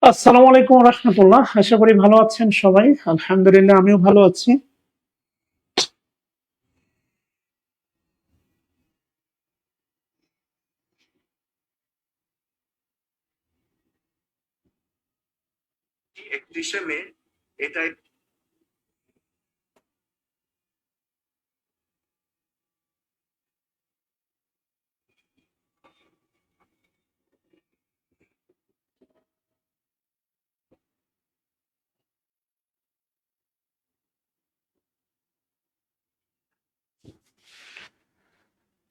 আসসালামু আলাইকুম রহমতুল্লাহ। আশা করি ভালো আছেন সবাই। আলহামদুলিল্লাহ আমিও ভালো আছি। একত্রিশে মে এটাই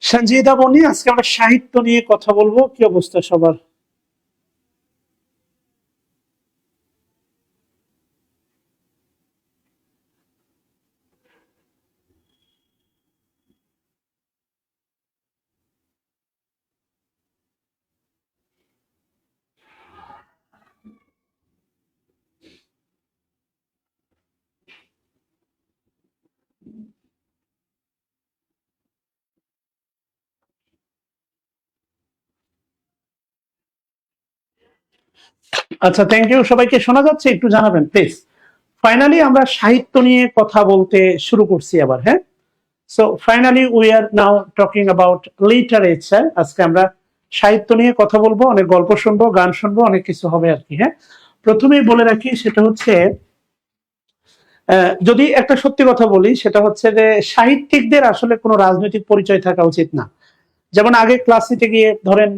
সঞ্জিদা বনি, আজকে আমরা সাহিত্য নিয়ে কথা বলবো। কি অবস্থা সবার? আচ্ছা, থ্যাংক ইউ। সবাইকে শোনা যাচ্ছে? একটু জানাবেন প্লিজ। ফাইনালি আমরা সাহিত্য নিয়ে কথা বলতে শুরু করছি আবার, হ্যাঁ। So finally we are now talking about literature. আজকে আমরা সাহিত্য নিয়ে কথা বলবো, অনেক গল্প শুনবো, গান শুনবো, অনেক কিছু হবে আর কি, হ্যাঁ। প্রথমেই বলে রাখি, সেটা হচ্ছে যদি একটা সত্যি কথা বলি, সেটা হচ্ছে যে সাহিত্যিকদের আসলে কোনো রাজনৈতিক পরিচয় থাকা উচিত না। যেমন আগে ক্লাসিতে গিয়ে ধরেন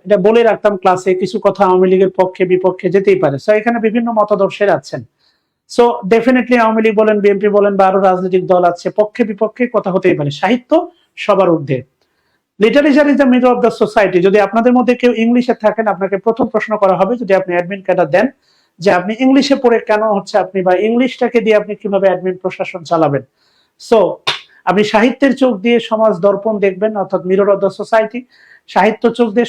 এটা বলে রাখতাম ক্লাসে, কিছু কথা আওয়ামী লীগের পক্ষে বিপক্ষে যেতেই পারে। সো এখানে বিভিন্ন মতাদর্শের আছেন। সো ডেফিনেটলি আওয়ামী লীগ বলেন, বিএনপি বলেন, বা আরো রাজনৈতিক দল আছে, পক্ষে বিপক্ষে কথা হতেই পারে। সাহিত্য সবার ঊর্ধ্বে। Literature is the mirror of the society. যদি আপনাদের মধ্যে কেউ ইংলিশে থাকেন, আপনাকে প্রথম প্রশ্ন করা হবে, যদি আপনি অ্যাডমিন ক্যাডার দেন, যে আপনি ইংলিশে পড়ে কেন হচ্ছে আপনি, বা ইংলিশটাকে দিয়ে আপনি কিভাবে অ্যাডমিন প্রশাসন চালাবেন। সো আপনি সাহিত্যের চোখ দিয়ে সমাজ দর্পণ দেখবেন, অর্থাৎ মিরর অফ দ্য সোসাইটি। সাহিত্য চোখ দিয়ে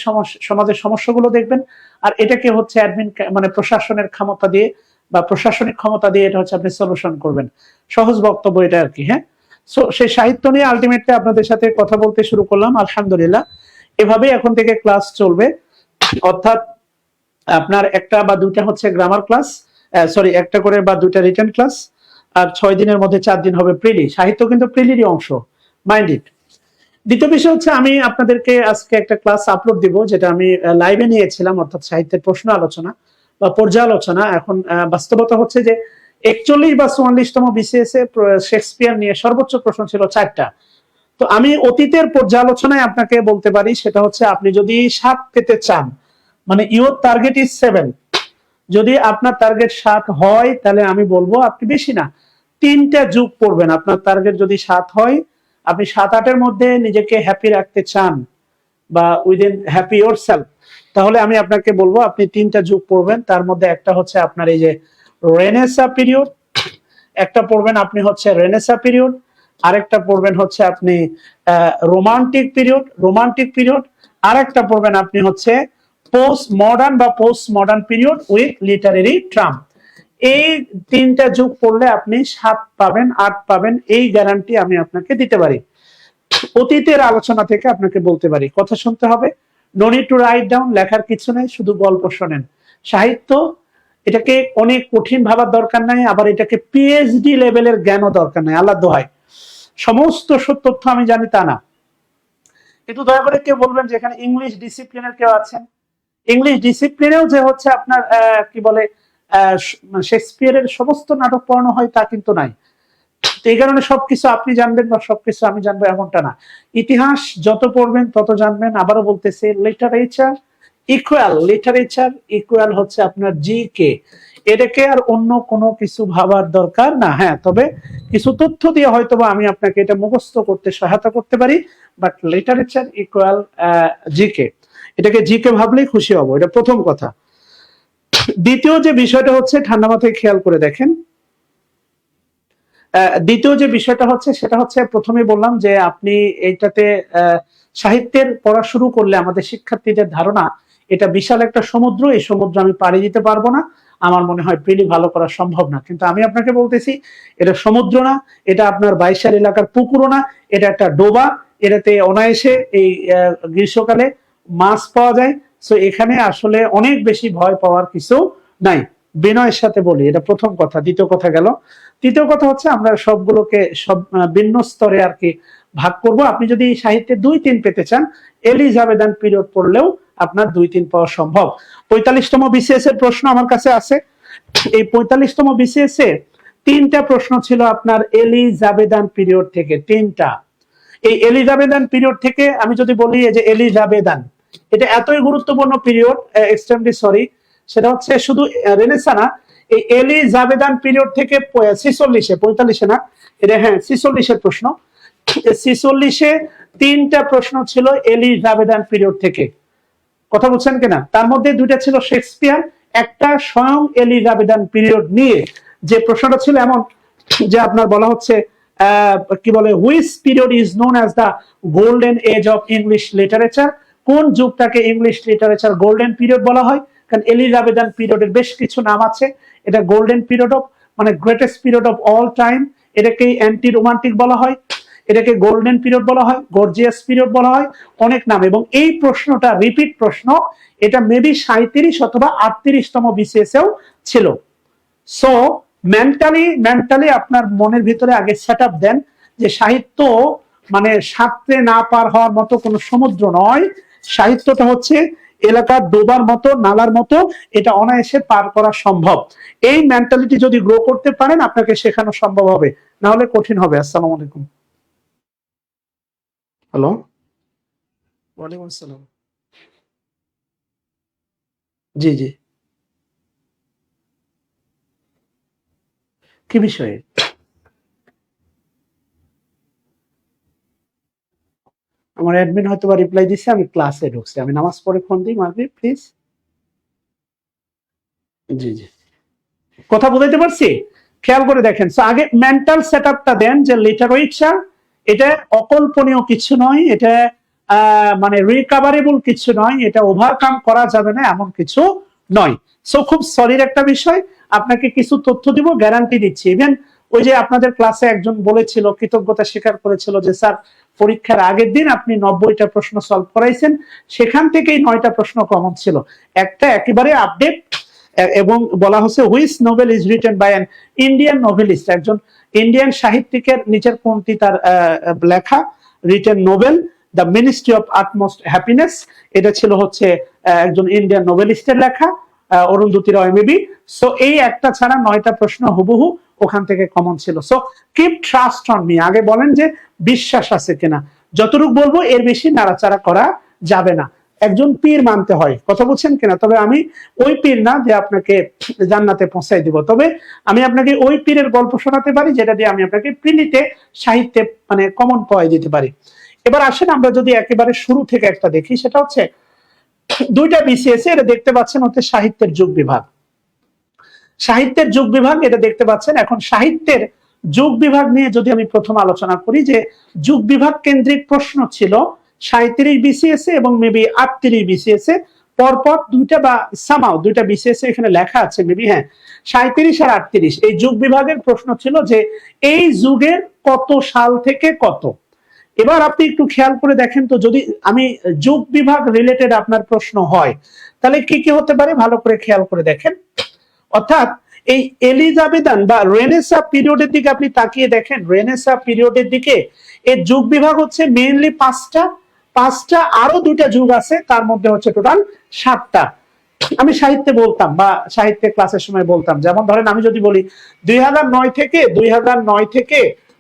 সমাজের সমস্যাগুলো দেখবেন, আর এটাকে হচ্ছে অ্যাডমিন মানে প্রশাসনের ক্ষমতা দিয়ে বা প্রশাসনিক ক্ষমতা দিয়ে এটা হচ্ছে আপনি সলিউশন করবেন। সহজ বক্তব্য এটা আর কি, হ্যাঁ। সো সেই সাহিত্য নিয়ে আলটিমেটলি আপনাদের সাথে কথা বলতে শুরু করলাম, আলহামদুলিল্লাহ। এভাবে এখন থেকে ক্লাস চলবে, অর্থাৎ আপনার একটা বা দুইটা হচ্ছে গ্রামার ক্লাস, সরি, একটা করে বা দুইটা রিটেন ক্লাস, আর 6 দিনের মধ্যে 4 দিন হবে প্রিলি। সাহিত্য কিন্তু প্রিলিরই অংশ, মাইন্ড ইট। দ্বিতীয় বিষয় হচ্ছে, আমি আপনাদেরকে আজকে একটা ক্লাস আপলোড দিব, যেটা আমি লাইভে নিয়েছিলাম, অর্থাৎ সাহিত্যের প্রশ্ন আলোচনা বা পর্যালোচনা। এখন বাস্তবতা হচ্ছে যে 41 বা 44তম বিসিএস এ শেক্সপিয়ার নিয়ে সর্বোচ্চ প্রশ্ন ছিল 4টা। তো আমি অতীতের পর্যালোচনায় আপনাকে বলতে পারি, সেটা হচ্ছে আপনি যদি 7 পেতে চান, মানে ইউর টার্গেট ইজ 7, যদি আপনার টার্গেট 7 হয়, তাহলে আমি বলবো আপনি বেশি না 3টা যুগ পড়বেন। আপনার টার্গেট যদি 7 হয়, আপনি 7-8-এর মধ্যে নিজেকে হ্যাপি রাখতে চান বা উইদিন হ্যাপি ইয়োর সেলফ, তাহলে আমি আপনাকে বলবো আপনি 3টা যুগ পড়বেন। তার মধ্যে একটা হচ্ছে আপনার এই যে রেনেসা পিরিয়ড, একটা পড়বেন আপনি হচ্ছে রেনেসা পিরিয়ড, আরেকটা পড়বেন হচ্ছে আপনি রোমান্টিক পিরিয়ড, আরেকটা পড়বেন আপনি হচ্ছে post modern period with literary tram. এই 3টা যুগ পড়লে আপনি 7 পাবেন, 8 পাবেন, এই গ্যারান্টি আমি আপনাকে দিতে পারি। অতীতের আলোচনা থেকে আপনাকে বলতে পারি। কথা শুনতে হবে, no need to write down, লেখার কিছু নেই, শুধু গল্প শোনেন। সাহিত্য, এটাকে অনেক কঠিন ভাবার দরকার নাই, আবার এটাকে পিএইচডি লেভেলের জ্ঞানও দরকার নাই। আল্লাহ দোহাই, সমস্ত তথ্য আমি জানি তা না। একটু দয়া করে কেউ বলবেন যে এখানে ইংলিশ ডিসিপ্লিনের কেউ আছেন? ইংলিশ ডিসিপ্লিনেও যে হচ্ছে আপনার কি বলে শেক্সপিয়ারের সমস্ত নাটক পড়ানো হয় তা কিন্তু নাই। তো এই কারণে সবকিছু আপনি জানবেন বা সবকিছু আমি জানবো এমনটা না। ইতিহাস যত পড়বেন তত জানবেন। আবারও বলতেছি, লিটারেচার ইকুয়াল হচ্ছে আপনার জি কে। এটাকে আর অন্য কোনো কিছু ভাবার দরকার না। হ্যাঁ, তবে কিছু তথ্য দিয়ে হয়তো বা আমি আপনাকে এটা মুখস্থ করতে সহায়তা করতে পারি, বাট লিটারেচার ইকুয়াল জি কে। এটাকে জি কে ভাবলেই খুশি হব, এটা প্রথম কথা। দ্বিতীয় যে বিষয়টা হচ্ছে, ঠান্ডা মাথায় খেয়াল করে দেখেন, দ্বিতীয় যে বিষয়টা হচ্ছে, সেটা হচ্ছে প্রথমে বললাম যে আপনি এইটাতে সাহিত্যের পড়া শুরু করলে আমাদের শিক্ষার্থীদের ধারণা এটা বিশাল একটা সমুদ্র, এই সমুদ্র আমি পাড়ি দিতে পারবো না, আমার মনে হয় প্রিলি ভালো করা সম্ভব না। কিন্তু আমি আপনাকে বলতেছি, এটা সমুদ্র না, এটা আপনার 22 এলাকার পুকুরও না, এটা একটা ডোবা। এটাতে অনায়াসে এই গ্রীষ্মকালে মাছ পাওয়া যায়, সো এখানে আসলে অনেক বেশি ভয় পাওয়ার কিছু নাই। বিনয়ের সাথে বলি, এটা প্রথম কথা। দ্বিতীয় কথা গেল, তৃতীয় কথা হচ্ছে আমরা সবগুলোকে সব ভিন্ন স্তরে আর কি ভাগ করব। আপনি যদি সাহিত্যে 2-3 পেতে চান, এলিজাবেথান পিরিয়ড পড়লেও আপনার 2-3 পাওয়া সম্ভব। 45তম বিসিএস এর প্রশ্ন আমার কাছে আছে। এই 45তম বিসিএস এ 3টা প্রশ্ন ছিল আপনার এলিজাবেথান পিরিয়ড থেকে, 3টা। এই এলিজাবেথান পিরিয়ড থেকে আমি যদি বলি যে এলিজাবেথান, এটা এতই গুরুত্বপূর্ণ পিরিয়ড, এক্সট্রিমলি সরি, সেটা হচ্ছে শুধু রেনেসা না, এই এলিজাবেথান পিরিয়ড থেকে 46-এ, 45-এ না, এটা হ্যাঁ 46-এর প্রশ্ন। 46-এ 3টা প্রশ্ন ছিল এলিজাবেথান পিরিয়ড থেকে, কথা বলছেন কিনা? তার মধ্যে 2টা ছিল শেক্সপিয়ার, একটা স্বয়ং এলিজাবেথান পিরিয়ড নিয়ে যে প্রশ্নটা ছিল এমন যে আপনার বলা হচ্ছে কি বলে, which period is known as the golden age of English literature, কোন যুগটাকে ইংলিশ লিটারেচার গোল্ডেন পিরিয়ড বলা হয়? কারণ এলিজাবেথান পিরিয়ডের বেশ কিছু নাম আছে। এটা গোল্ডেন পিরিয়ড অফ, মানে greatest period of all time, এটাকে অ্যান্টি রোমান্টিক বলা হয়, এটাকে গোল্ডেন পিরিয়ড বলা হয়, গর্জিয়াস পিরিয়ড বলা হয়, অনেক নাম। এবং এই প্রশ্নটা রিপিট প্রশ্ন, এটা মেবি 37 অথবা 38তম বিসিএস এও ছিল। সো মেন্টালি আপনার মনের ভিতরে আগে সেট আপ দেন যে সাহিত্য মানে সাঁতরে না পার হওয়ার মতো কোনো সমুদ্র নয়। সাহিত্যটা হচ্ছে এলাকার ডোবার মতো, নালার মতো, এটা অনায়াসে পার করা সম্ভব। এই মেন্টালিটি যদি গ্রো করতে পারেন আপনাকে শেখানো সম্ভব হবে, না হলে কঠিন হবে। আসসালামু আলাইকুম। হ্যালো, ওয়ালাইকুম আসসালাম। জি জি, কি বিষয়ে? আমার অ্যাডমিন হয়তো বা রিপ্লাই দিচ্ছে, আমি ক্লাসে ঢুকছি, আমি নামাজ পড়ে ফোন দিই মাগরিব, প্লিজ। জি জি, কথা বুঝাইতে পারছি? খেয়াল করে দেখেন। আগে মেন্টাল সেটআপটা দেন যে লিটারেচার এটা অকল্পনীয় কিছু নয়, এটা মানে রিকভারেবল কিছু নয়, এটা ওভারকাম করা যাবে না এমন কিছু নয়। সো খুব সলিড একটা বিষয়, আপনাকে কিছু তথ্য দিব, গ্যারান্টি দিচ্ছি। ইভেন ওই যে আপনাদের ক্লাসে একজন বলেছিল, কৃতজ্ঞতা স্বীকার করেছিল যে স্যার পরীক্ষার আগের দিন আপনি 90টা প্রশ্ন সলভ করাইছেন, সেখান থেকেই 9টা প্রশ্ন কমন ছিল। একটা একেবারে আপডেট, এবং বলা হচ্ছে which novel is written by an Indian novelist, একজন ইন্ডিয়ান সাহিত্যিকের নিচের কোনটি তার লেখা, written novel the ministry of utmost happiness, এটা ছিল হচ্ছে একজন ইন্ডিয়ান নোবেলিস্টের লেখা, অরুন্ধতী রয় মেবি। সো এই একটা ছাড়া 9টা প্রশ্ন হুবহু ওখান থেকে কমন ছিল। So keep trust on me, আগে বলেন যে বিশ্বাস আছে কিনা, যতটুকু বলবো এর বেশি নাড়াচাড়া করা যাবে না। একজন পীর মানতে হয়, কথা বলছেন কিনা? তবে আমি ওই পীর না যে আপনাকে জান্নাতে পৌঁছাই দিব, তবে আমি আপনাকে ওই পীরের গল্প শোনাতে পারি যেটা দিয়ে আমি আপনাকে প্রিলিতে সাহিত্যে মানে কমন পয় দিতে পারি। এবার আসেন আমরা যদি একেবারে শুরু থেকে একটা দেখি, সেটা হচ্ছে 2টা বিসিএস এটা দেখতে পাচ্ছেন হচ্ছে সাহিত্যের যুগ বিভাগ। সাহিত্যের যুগ বিভাগ এটা দেখতে পাচ্ছেন। এখন সাহিত্যের যুগ বিভাগ নিয়ে যদি আমি প্রথম আলোচনা করি, যে যুগ বিভাগ কেন্দ্রিক প্রশ্ন ছিল 37 বিসিএস এবং মেবি 38 বিসিএস পরপর 2টা বা সামাও 2টা বিসিএস এখানে লেখা আছে মেবি, হ্যাঁ 37 আর 38 এই যুগ বিভাগের প্রশ্ন ছিল যে এই যুগের কত সাল থেকে কত। এবার আপনি একটু খেয়াল করে দেখেন তো, যদি আমি যুগ বিভাগ রিলেটেড আপনার প্রশ্ন হয় তাহলে কি কি হতে পারে, ভালো করে খেয়াল করে দেখেন। অর্থাৎ এই এলিজাবেথান বা রেনেসা পিরিয়ডের দিকে আপনি তাকিয়ে দেখেন, রেনেসা পিরিয়ডের দিকে এর যুগ বিভাগ হচ্ছে মেইনলি 5টা, আরো 2টা যুগ আছে, তার মধ্যে হচ্ছে টোটাল 7টা। আমি সাহিত্যে বলতাম বা সাহিত্যে ক্লাসের সময় বলতাম, যেমন ধরেন আমি যদি বলি 2009 থেকে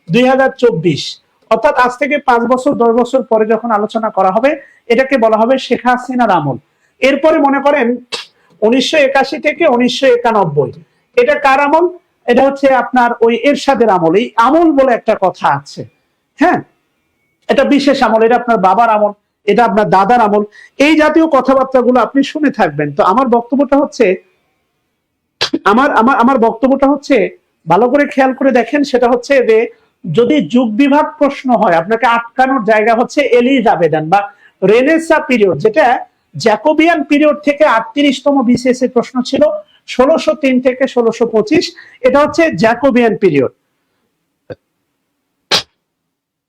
2024, অর্থাৎ আজ থেকে 5 বছর 10 বছর পরে যখন আলোচনা করা হবে এটাকে বলা হবে শেখ হাসিনার আমল। এরপরে মনে করেন 1981 থেকে 1991, এটা কার আমল? এটা হচ্ছে আপনার ওই এরশাদের আমল। এই আমল বলে একটা কথা আছে, হ্যাঁ, এটা বিশেষ আমল, এটা আপনার বাবার আমল, এটা আপনার দাদার আমল, এই জাতীয় কথাবার্তাগুলো আপনি শুনে থাকবেন। তো আমার বক্তব্যটা হচ্ছে আমার বক্তব্যটা হচ্ছে ভালো করে খেয়াল করে দেখেন, সেটা হচ্ছে যে যদি যুগ বিভাগ প্রশ্ন হয় আপনাকে আটকানোর জায়গা হচ্ছে এলিজাবেথান বা রেনেসা পিরিয়ড, যেটা জ্যাকোবিয়ান পিরিয়ড থেকে 38তম বিসিএস এর প্রশ্ন ছিল 1603 থেকে 1625, এটা হচ্ছে জ্যাকোবিয়ান পিরিয়ড।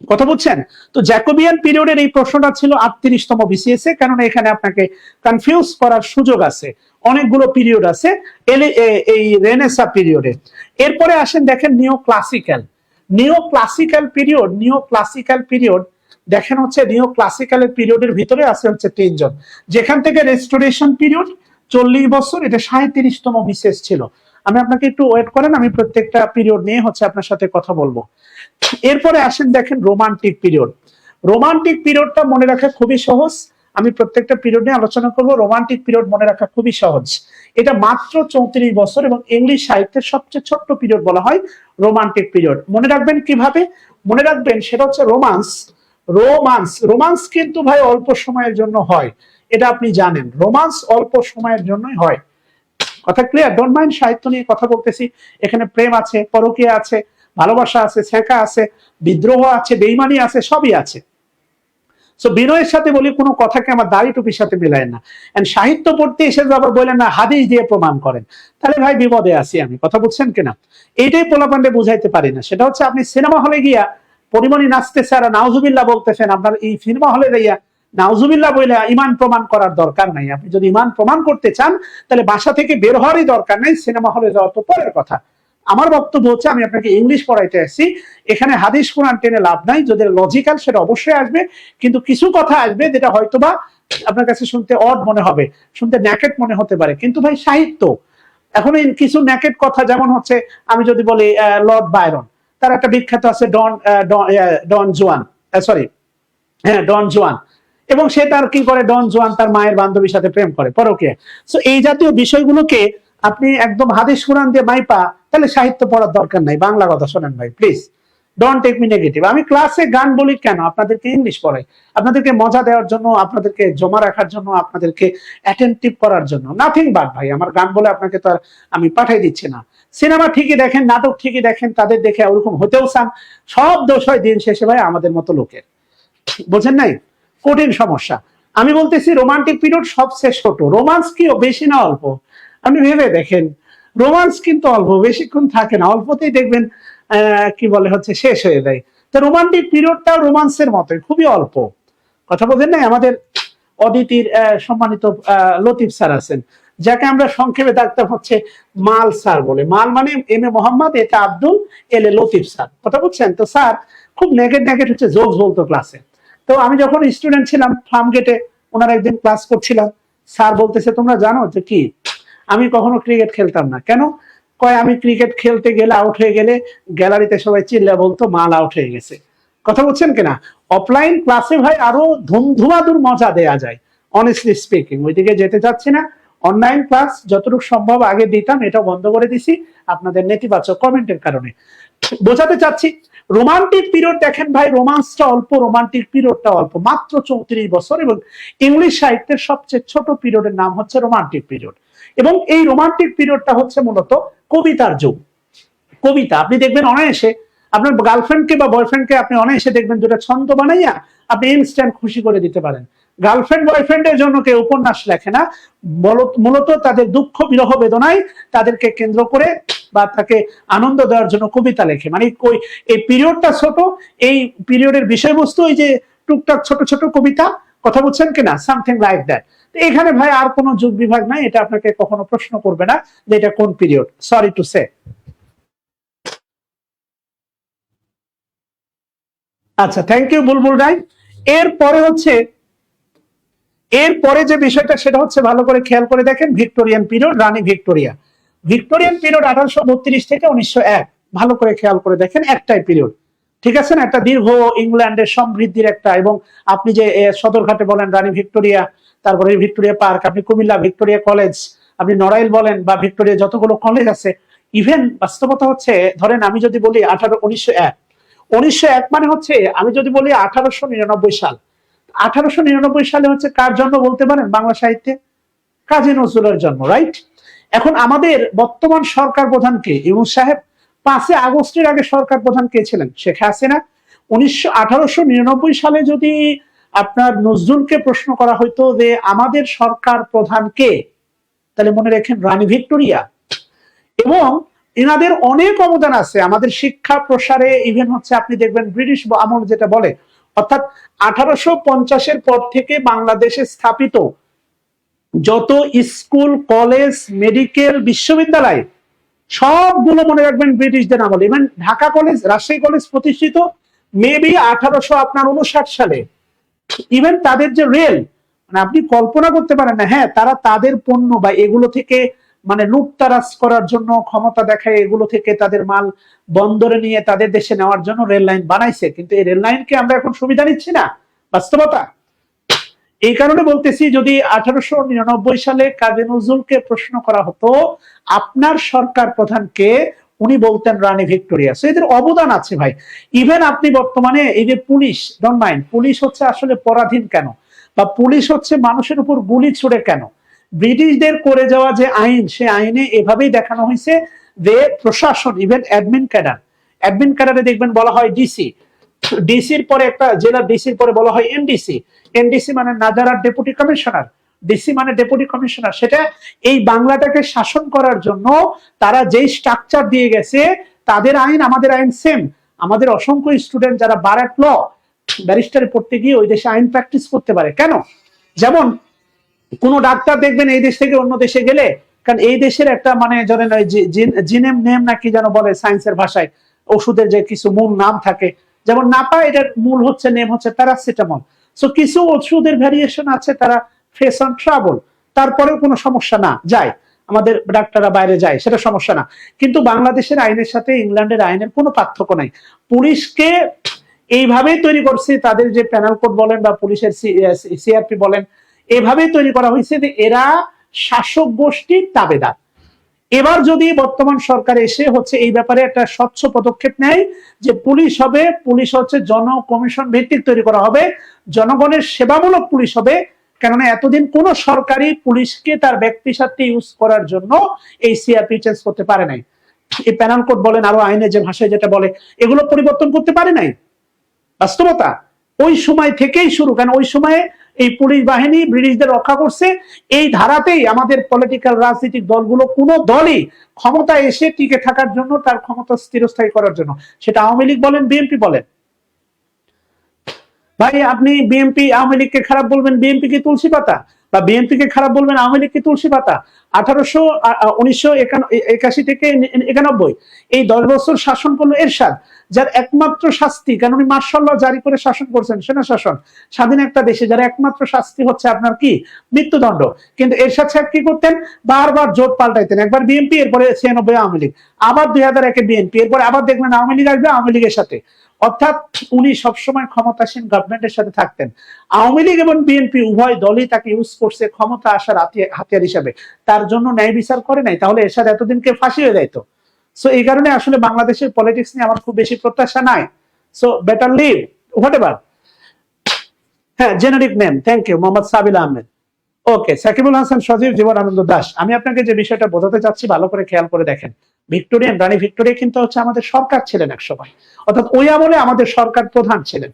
কথা বুঝছেন? তো জ্যাকোবিয়ান পিরিয়ডের এই প্রশ্নটা ছিল 38তম বিসিএস এ, কারণ এখানে আপনাকে কনফিউজ করার সুযোগ আছে, অনেকগুলো পিরিয়ড আছে এই রেনেসা পিরিয়ডে। এরপরে আসেন দেখেন নিও ক্লাসিক্যাল। নিও ক্লাসিক্যাল পিরিয়ড দেখেন হচ্ছে নিও ক্লাসিক্যালের পিরিয়ডের ভিতরে আছে হচ্ছে 3 জন, যেখান থেকে রেস্টোরেশন পিরিয়ড 40 বছর, এটা 37তম বিসিএস ছিল। আমি আপনাকে একটু ওয়েট করেন, আমি প্রত্যেকটা পিরিয়ড নিয়ে হচ্ছে আপনার সাথে কথা বলবো। এরপরে আসেন দেখেন রোমান্টিক পিরিয়ড। রোমান্টিক পিরিয়ডটা মনে রাখা খুবই সহজ, আমি প্রত্যেকটা পিরিয়ড নিয়ে আলোচনা করব। রোমান্টিক পিরিয়ড মনে রাখা খুবই সহজ, এটা মাত্র 34 বছর এবং ইংলিশ সাহিত্যের সবচেয়ে ছোট্ট পিরিয়ড বলা হয় রোমান্টিক পিরিয়ড। মনে রাখবেন কিভাবে? মনে রাখবেন সেটা হচ্ছে রোমান্স কিন্তু ভাই অল্প সময়ের জন্য হয়, এটা আপনি জানেন, রোমান্স অল্প সময়ের জন্যই হয়। কথা ক্লিয়ার? ডোন্ট মাইন্ড, সাহিত্য নিয়ে কথা বলতেছি, এখানে প্রেম আছে, পরকীয়া আছে, ভালোবাসা আছে, ছেঁকা আছে, বিদ্রোহ আছে, বেইমানি আছে, সবই আছে। সো বিনয়ের সাথে বলি কোনো কথাকে আমার দাড়ি টুপির সাথে মিলায় না। এন্ড সাহিত্য পড়তে এসে আবার বলেন না হাদিস দিয়ে প্রমাণ করেন, তাহলে ভাই বিপদে আছি আমি। কথা বুঝছেন কিনা? এইটাই পোলাপান্ডে বুঝাইতে পারি না। সেটা হচ্ছে আপনি সিনেমা হলে গিয়া পরিমণি নাচতেছে আর নাউজুবিল্লাহ বলতেছেন, আপনার এই সিনেমা হলে যাইয়া নাউজুবিল্লাহ বলে ইমান প্রমাণ করার দরকার নাই। আপনি যদি ইমান প্রমাণ করতে চান তাহলে বাসা থেকে বের হওয়ারই দরকার নাই, সিনেমা হলে যাওয়া তো পরের কথা। আমার বক্তব্য হচ্ছে আমি আপনাকে ইংলিশ পড়াইতে আসছি, এখানে হাদিস কোরআন টেনে লাভ নাই। যদি লজিক্যাল সেটা অবশ্যই আসবে, কিন্তু কিছু কথা আসবে যেটা হয়তোবা আপনার কাছে শুনতে অড মনে হবে, শুনতে ন্যাকেট মনে হতে পারে, কিন্তু ভাই সাহিত্য। এখন এই কিছু ন্যাকেট কথা, যেমন হচ্ছে আমি যদি বলি লর্ড বায়রন, তার একটা বিখ্যাত আছে ডন জুয়ান, সরি হ্যাঁ ডন জুয়ান, এবং সে তার কি করে, ডন জুয়ান তার মায়ের বান্ধবীর সাথে প্রেম করে, পরকীয়া। সো এই জাতীয় বিষয়গুলোকে আপনি একদম হাদিস কোরআন দিয়ে মাইপা, তাহলে সাহিত্য পড়ার দরকার নাই। বাংলা কথা শোনেন ভাই please, don't take me negative. আমি ক্লাসে গান বলি কেন? আপনাদেরকে ইংলিশ পড়াই, আপনাদেরকে মজা দেওয়ার জন্য, আপনাদেরকে জমা রাখার জন্য, আপনাদেরকে অ্যাটেন্টিভ করার জন্য, নাথিং বাট ভাই। আমার গান বলে আপনাকে তো আর আমি পাঠাই দিচ্ছি না। সিনেমা ঠিকই দেখেন, নাটক ঠিকই দেখেন, তাদের দেখে ওরকম হতেও চান, সব দোষ হয় দিন শেষে ভাই আমাদের মতো লোকের। বোঝেন নাই? কঠিন সমস্যা। আমি বলতেছি রোমান্টিক পিরিয়ড সবচেয়ে ছোট। রোমান্স কি বেশি না অল্প? আপনি ভেবে দেখেন, রোমান্স কিন্তু অল্প, বেশিক্ষণ থাকে না, অল্পতেই দেখবেন কি বলে হচ্ছে শেষ হয়ে যায়। তো রোমান্টিক পিরিয়ডটাও রোমান্সের মতোই, খুবই অল্প। কথা বলছেন না? আমাদের অদিতির সম্মানিত লতিফ স্যার আছেন, যাকে আমরা সংক্ষেপে ডাকতাম হচ্ছে মাল স্যার বলে। মাল মানে এম এ মোহাম্মদ, এটা আব্দুল, এল এ লতিফ স্যার। কথা বলছেন? তো স্যার খুব নেগেট হচ্ছে জোকস বলতো ক্লাসে। তো আমি যখন স্টুডেন্ট ছিলাম ফার্ম গেটে, ওনার একদিন ক্লাস করছিলাম, স্যার বলতেছে তোমরা জানো যে কি আমি কখনো ক্রিকেট খেলতাম না। কেন? কয় আমি ক্রিকেট খেলতে গেলে আউট হয়ে গেলে গ্যালারিতে সবাই চিল্লা বলতো মাল আউট হয়ে গেছে। কথা বলছেন কিনা? অফলাইন ক্লাসে ভাই আরো ধুমধুমাধুর মজা দেয়া যায়, অনেস্টলি স্পিকিং। ওইদিকে যেতে চাচ্ছি না। অনলাইন ক্লাস যতটুকু সম্ভব আগে দিতাম, এটা বন্ধ করে দিছি আপনাদের নেতিবাচক কমেন্টের কারণে। বোঝাতে চাচ্ছি রোমান্টিক পিরিয়ড দেখেন ভাই, রোমান্সটা অল্প, রোমান্টিক পিরিয়ডটা অল্প, মাত্র 34 বছর, এবং ইংলিশ সাহিত্যের সবচেয়ে ছোট পিরিয়ডের নাম হচ্ছে রোমান্টিক পিরিয়ড। এবং এই রোমান্টিক পিরিয়ডটা হচ্ছে মূলত কবিতার যুগ। কবিতা আপনি দেখবেন অনায়াসে আপনার গার্লফ্রেন্ডকে বা বয়ফ্রেন্ডকে আপনি অনায়াসে দেখবেন দুটা ছন্দ বানাইয়া আপনি ইনস্ট্যান্ট খুশি করে দিতে পারেন। গার্লফ্রেন্ড বয়ফ্রেন্ডের জন্য কেউ উপন্যাস লেখে না, মূলত তাদের দুঃখ বিরহ বেদনায় তাদেরকে কেন্দ্র করে বা তাকে আনন্দ দেওয়ার জন্য কবিতা লেখে। মানে এই পিরিয়ডটা ছোট, এই পিরিয়ডের বিষয়বস্তু এই যে টুকটাক ছোট ছোট কবিতা। কথা বলছেন কিনা? Something like that. এখানে ভাই আর কোনো যুগ বিভাগ নাই, এটা আপনাকে কখনো প্রশ্ন করবে না যে এটা কোন পিরিয়ড, সরি টু সে। আচ্ছা, থ্যাংক ইউ বুলবুল রাই। এরপরে যে বিষয়টা সেটা হচ্ছে ভালো করে খেয়াল করে দেখেন, ভিক্টোরিয়ান পিরিয়ড, রানী ভিক্টোরিয়া। ভিক্টোরিয়ান পিরিয়ড 1832 থেকে 1901। ভালো করে খেয়াল করে দেখেন, একটাই পিরিয়ড, ঠিক আছে না? একটা দীর্ঘ ইংল্যান্ডের সমৃদ্ধির একটা, এবং আপনি যে সদরঘাটে বলেন রানী ভিক্টোরিয়া, তারপরে ভিক্টোরিয়া পার্ক, আপনি কুমিল্লা ভিক্টোরিয়া কলেজ, আপনি নড়াইল বলেন, বা ভিক্টোরিয়া যতগুলো কলেজ আছে, ইভেন বাস্তবতা হচ্ছে ধরেন আমি যদি বলি 1901 মানে হচ্ছে, আমি যদি বলি 1899 সাল, 1899 সালে হচ্ছে কার জন্ম বলতে পারেন বাংলা সাহিত্যে? কাজী নজরুলের জন্ম, রাইট? এখন আমাদের বর্তমান সরকার প্রধান কে? ইউনূস সাহেব। 5 আগস্টের আগে সরকার প্রধান কে ছিলেন? শেখ হাসিনা। 1899 সালে যদি আপনার নজরুলকে প্রশ্ন করা হইতো যে আমাদের সরকার প্রধান কে, তাহলে মনে রাখেন রানী ভিক্টোরিয়া। এবং এনাদের অনেক অবদান আছে আমাদের শিক্ষা প্রসারে। ইভেন হচ্ছে আপনি দেখবেন ব্রিটিশ আমল যেটা বলে, অর্থাৎ 1850-এর পর থেকে বাংলাদেশে স্থাপিত যত স্কুল, কলেজ, মেডিকেল, বিশ্ববিদ্যালয় সবগুলো মনে রাখবেন ব্রিটিশদের আমল। Even Dhaka college, Rajshahi college প্রতিষ্ঠিত মেবি 1859 সালে। ইভেন তাদের যে রেল, মানে আপনি কল্পনা করতে পারেন না, হ্যাঁ তারা তাদের পণ্য বা এগুলো থেকে মানে লুটতারাজ করার জন্য ক্ষমতা দেখায়, এগুলো থেকে তাদের মাল বন্দরে নিয়ে তাদের দেশে নেওয়ার জন্য রেল লাইন বানাইছে, কিন্তু এই রেল লাইনকে আমরা এখন সুবিধা নিচ্ছি না, বাস্তবতা। এই কারণে বলতেছি, যদি 1899 সালে কাজী নজরুলকে প্রশ্ন করা হতো আপনার সরকার প্রধানকে, উনি বলতেন রানী ভিক্টোরিয়া। সো এদের অবদান আছে ভাই। ইভেন আপনি বর্তমানে এই যে পুলিশ, ডোন্ট মাইন্ড, পুলিশ হচ্ছে আসলে পরাধীন কেন, বা পুলিশ হচ্ছে মানুষের উপর গুলি ছুড়ে কেন? ব্রিটিশদের করে যাওয়া যে আইন, সে আইনে এভাবেই দেখানো হয়েছে যে প্রশাসন, ইভেন অ্যাডমিন ক্যাডারে দেখবেন বলা হয় ডিসি, ডিসির পরে একটা জেলার ডিসির পরে বলা হয় এনডিসি। এনডিসি মানে নাজারার ডেপুটি কমিশনার, ডিসি মানে ডেপুটি কমিশনার। সেটা এই বাংলাটাকে শাসন করার জন্য তারা যেই স্ট্রাকচার দিয়ে গেছে, তাদের আইন আমাদের আইন সেম। আমাদের অসংখ্য স্টুডেন্ট যারা বার অ্যাট ল, ব্যারিস্টারে পড়তে গিয়ে ওই দেশে আইন প্র্যাকটিস করতে পারে। কেন? যেমন কোন ডাক্তার দেখবেন এই দেশ থেকে অন্য দেশে গেলে, কারণ এই দেশের একটা মানে ধরেন জিনেম নেম নাকি যেন বলে সায়েন্সের ভাষায়, ওষুধের যে কিছু মূল নাম থাকে, যেমন নাপা, এটার মূল হচ্ছে নেম হচ্ছে প্যারাসিটামল। সো কিছু ওষুধের ভ্যারিয়েশন আছে, তারা ফেস অন ট্রাবল, তারপরেও কোনো সমস্যা না, যায়, আমাদের ডাক্তাররা বাইরে যায়, সেটা সমস্যা না। কিন্তু বাংলাদেশের আইনের সাথে ইংল্যান্ডের আইনের কোনো পার্থক্য নাই। পুলিশকে এইভাবেই তৈরি করছে, তাদের যে প্যানেল কোড বলেন বা পুলিশের সিআরপি বলেন, এভাবেই তৈরি করা হয়েছে যে এরা শাসক গোষ্ঠীর তাবেদার। এবার যদি বর্তমান সরকার এসে হচ্ছে এই ব্যাপারে একটা স্বচ্ছ পদক্ষেপ নেয় যে পুলিশ হবে, পুলিশ হচ্ছে জন কমিশন ভিত্তিক তৈরি করা হবে, জনগণের সেবামূলক পুলিশ হবে। কেননা এতদিন কোন সরকারি পুলিশকে তার ব্যক্তি স্বার্থে ইউজ করার জন্য এই সিআরপি চেঞ্জ করতে পারে নাই। এই প্যানেল কোড বলেন, আরো আইনে যে ভাষায় যেটা বলে, এগুলো পরিবর্তন করতে পারে নাই। বাস্তবতা ওই সময় থেকেই শুরু, কারণ ওই সময়ে এই পুলিশ বাহিনী ব্রিটিশদের রক্ষা করছে। এই ধারাতেই আমাদের পলিটিক্যাল রাজনৈতিক দলগুলো, কোন দলই ক্ষমতায় এসে টিকে থাকার জন্য, তার ক্ষমতা স্থিরস্থায়ী করার জন্য, সেটা আওয়ামী লীগ বলেন, বিএনপি বলেন। ভাই আপনি বিএনপি আওয়ামী লীগকে খারাপ বলবেন, বিএনপি কি তুলসী পাতা? বা বিএনপি কে খারাপ বলবেন, আওয়ামী লীগ কি তুলসী পাতা? 1981 থেকে 91 এই 10 বছর শাসন করলো এরশাদ, যার একমাত্র শাস্তি, কারণ উনি মার্শাল ল জারি করে শাসন করছেন, সেনা শাসন, স্বাধীন একটা দেশে, যার একমাত্র শাস্তি হচ্ছে আপনার কি? মৃত্যুদণ্ড। কিন্তু এরশাদ সাহেব কি করতেন? বারবার জোট পাল্টাইতেন, একবার বিএনপি, এরপরে 96 আওয়ামী লীগ, আবার 2001 বিএনপি, এরপরে আবার দেখলেন আওয়ামী লীগ আসবে, আওয়ামী লীগের সাথে। অর্থাৎ উনি সবসময় ক্ষমতাসীন গভর্নমেন্টের সাথে থাকতেন। আওয়ামী লীগ এবং বিএনপি উভয় দলই তাকে ইউজ করছে ক্ষমতা আসার হাতিয়ার হিসাবে, তার জন্য ন্যায় বিচার করে নাই, তাহলে এর সাথে এতদিনকে ফাঁসি হয়ে যাইতো। সো এই কারণে আসলে বাংলাদেশের পলিটিক্স নিয়ে আমার খুব বেশি প্রত্যাশা নাই। সো বেটার লিভ হোয়াট এভার। হ্যাঁ, generic name, thank you, Mohammad Sabil Ahmed. Okay, Sakibul Hasan Sajib, Jibanananda Das. আমি আপনাকে যে বিষয়টা বোঝাতে চাচ্ছি ভালো করে খেয়াল করে দেখেন। ভিক্টোরিয়ান রানী ভিক্টোরিয়া কিন্তু হচ্ছে আমাদের সরকার ছিলেন এক সময়, অর্থাৎ ওই আমলে আমাদের সরকার প্রধান ছিলেন।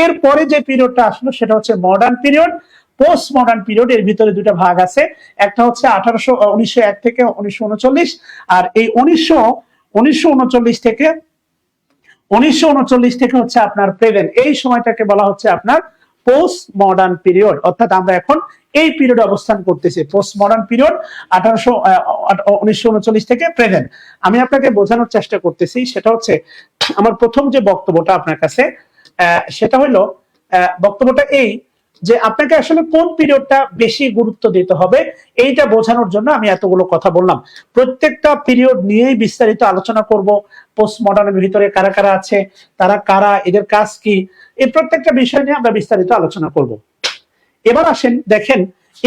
এরপরে যে পিরিয়ডটা আসলো সেটা হচ্ছে modern period, post modern period. এর ভিতরে দুটো ভাগ আছে, একটা হচ্ছে 1901 থেকে 1939, আর এই 1939 থেকে হচ্ছে আপনার প্রেজেন্ট, এই সময়টাকে বলা হচ্ছে আপনার পোস্ট মডার্ন পিরিয়ড। অর্থাৎ আমরা এখন এই পিরিয়ডে অবস্থান করতেছি, পোস্ট মডার্ন পিরিয়ড, 1939 থেকে প্রেজেন্ট। আমি আপনাকে বোঝানোর চেষ্টা করতেছি, সেটা হচ্ছে আমার প্রথম যে বক্তব্যটা আপনার কাছে, সেটা হলো বক্তব্যটা এই যে আপনাকে আসলে কোন পিরিয়ডটা বেশি গুরুত্ব দিতে হবে, এইটা বোঝানোর জন্য আমি এতগুলো কথা বললাম। প্রত্যেকটা পিরিয়ড নিয়েই বিস্তারিত আলোচনা করব। পোস্ট মডার্নের ভিতরে কারা কারা আছে, তারা কারা, এদের কাজ কি, এই প্রত্যেকটা বিষয় নিয়ে আমরা বিস্তারিত আলোচনা করব। এবার আসেন দেখেন,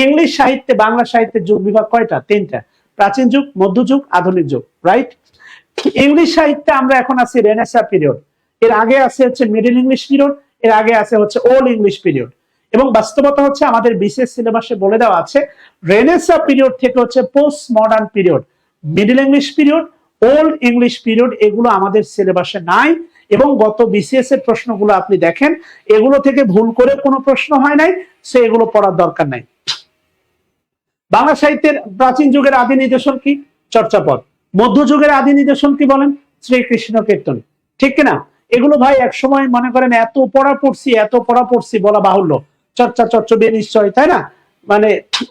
ইংলিশ সাহিত্যে বাংলা সাহিত্যের যুগ বিভাগ কয়টা? 3টা, প্রাচীন যুগ, মধ্যযুগ, আধুনিক যুগ, রাইট? ইংলিশ সাহিত্যে আমরা এখন আছি রেনেসাঁ পিরিয়ড, এর আগে আছে হচ্ছে মিডল ইংলিশ পিরিয়ড, এর আগে আছে হচ্ছে ওল্ড ইংলিশ পিরিয়ড। এবং বাস্তবতা হচ্ছে আমাদের বিসিএস সিলেবাসে বলে দেওয়া আছে রেনেসাঁ পিরিয়ড থেকে হচ্ছে post modern period, middle English period, old English period, এগুলো আমাদের সিলেবাসে নাই। এবং গত বিসিএস এর প্রশ্নগুলো আপনি দেখেন, এগুলো থেকে ভুল করে কোনো প্রশ্ন হয় নাই, সে এগুলো পড়ার দরকার নাই। বাংলা সাহিত্যের প্রাচীন যুগের আদি নিদর্শন কি? চর্যাপদ। মধ্যযুগের আদি নিদর্শন কি বলেন? শ্রীকৃষ্ণ কীর্তন, ঠিক কিনা? এগুলো ভাই একসময় মনে করেন এত পড়া পড়ছি বলা বাহুল্য, চর্চা চর্চবে নিশ্চয়, তাই না? মানে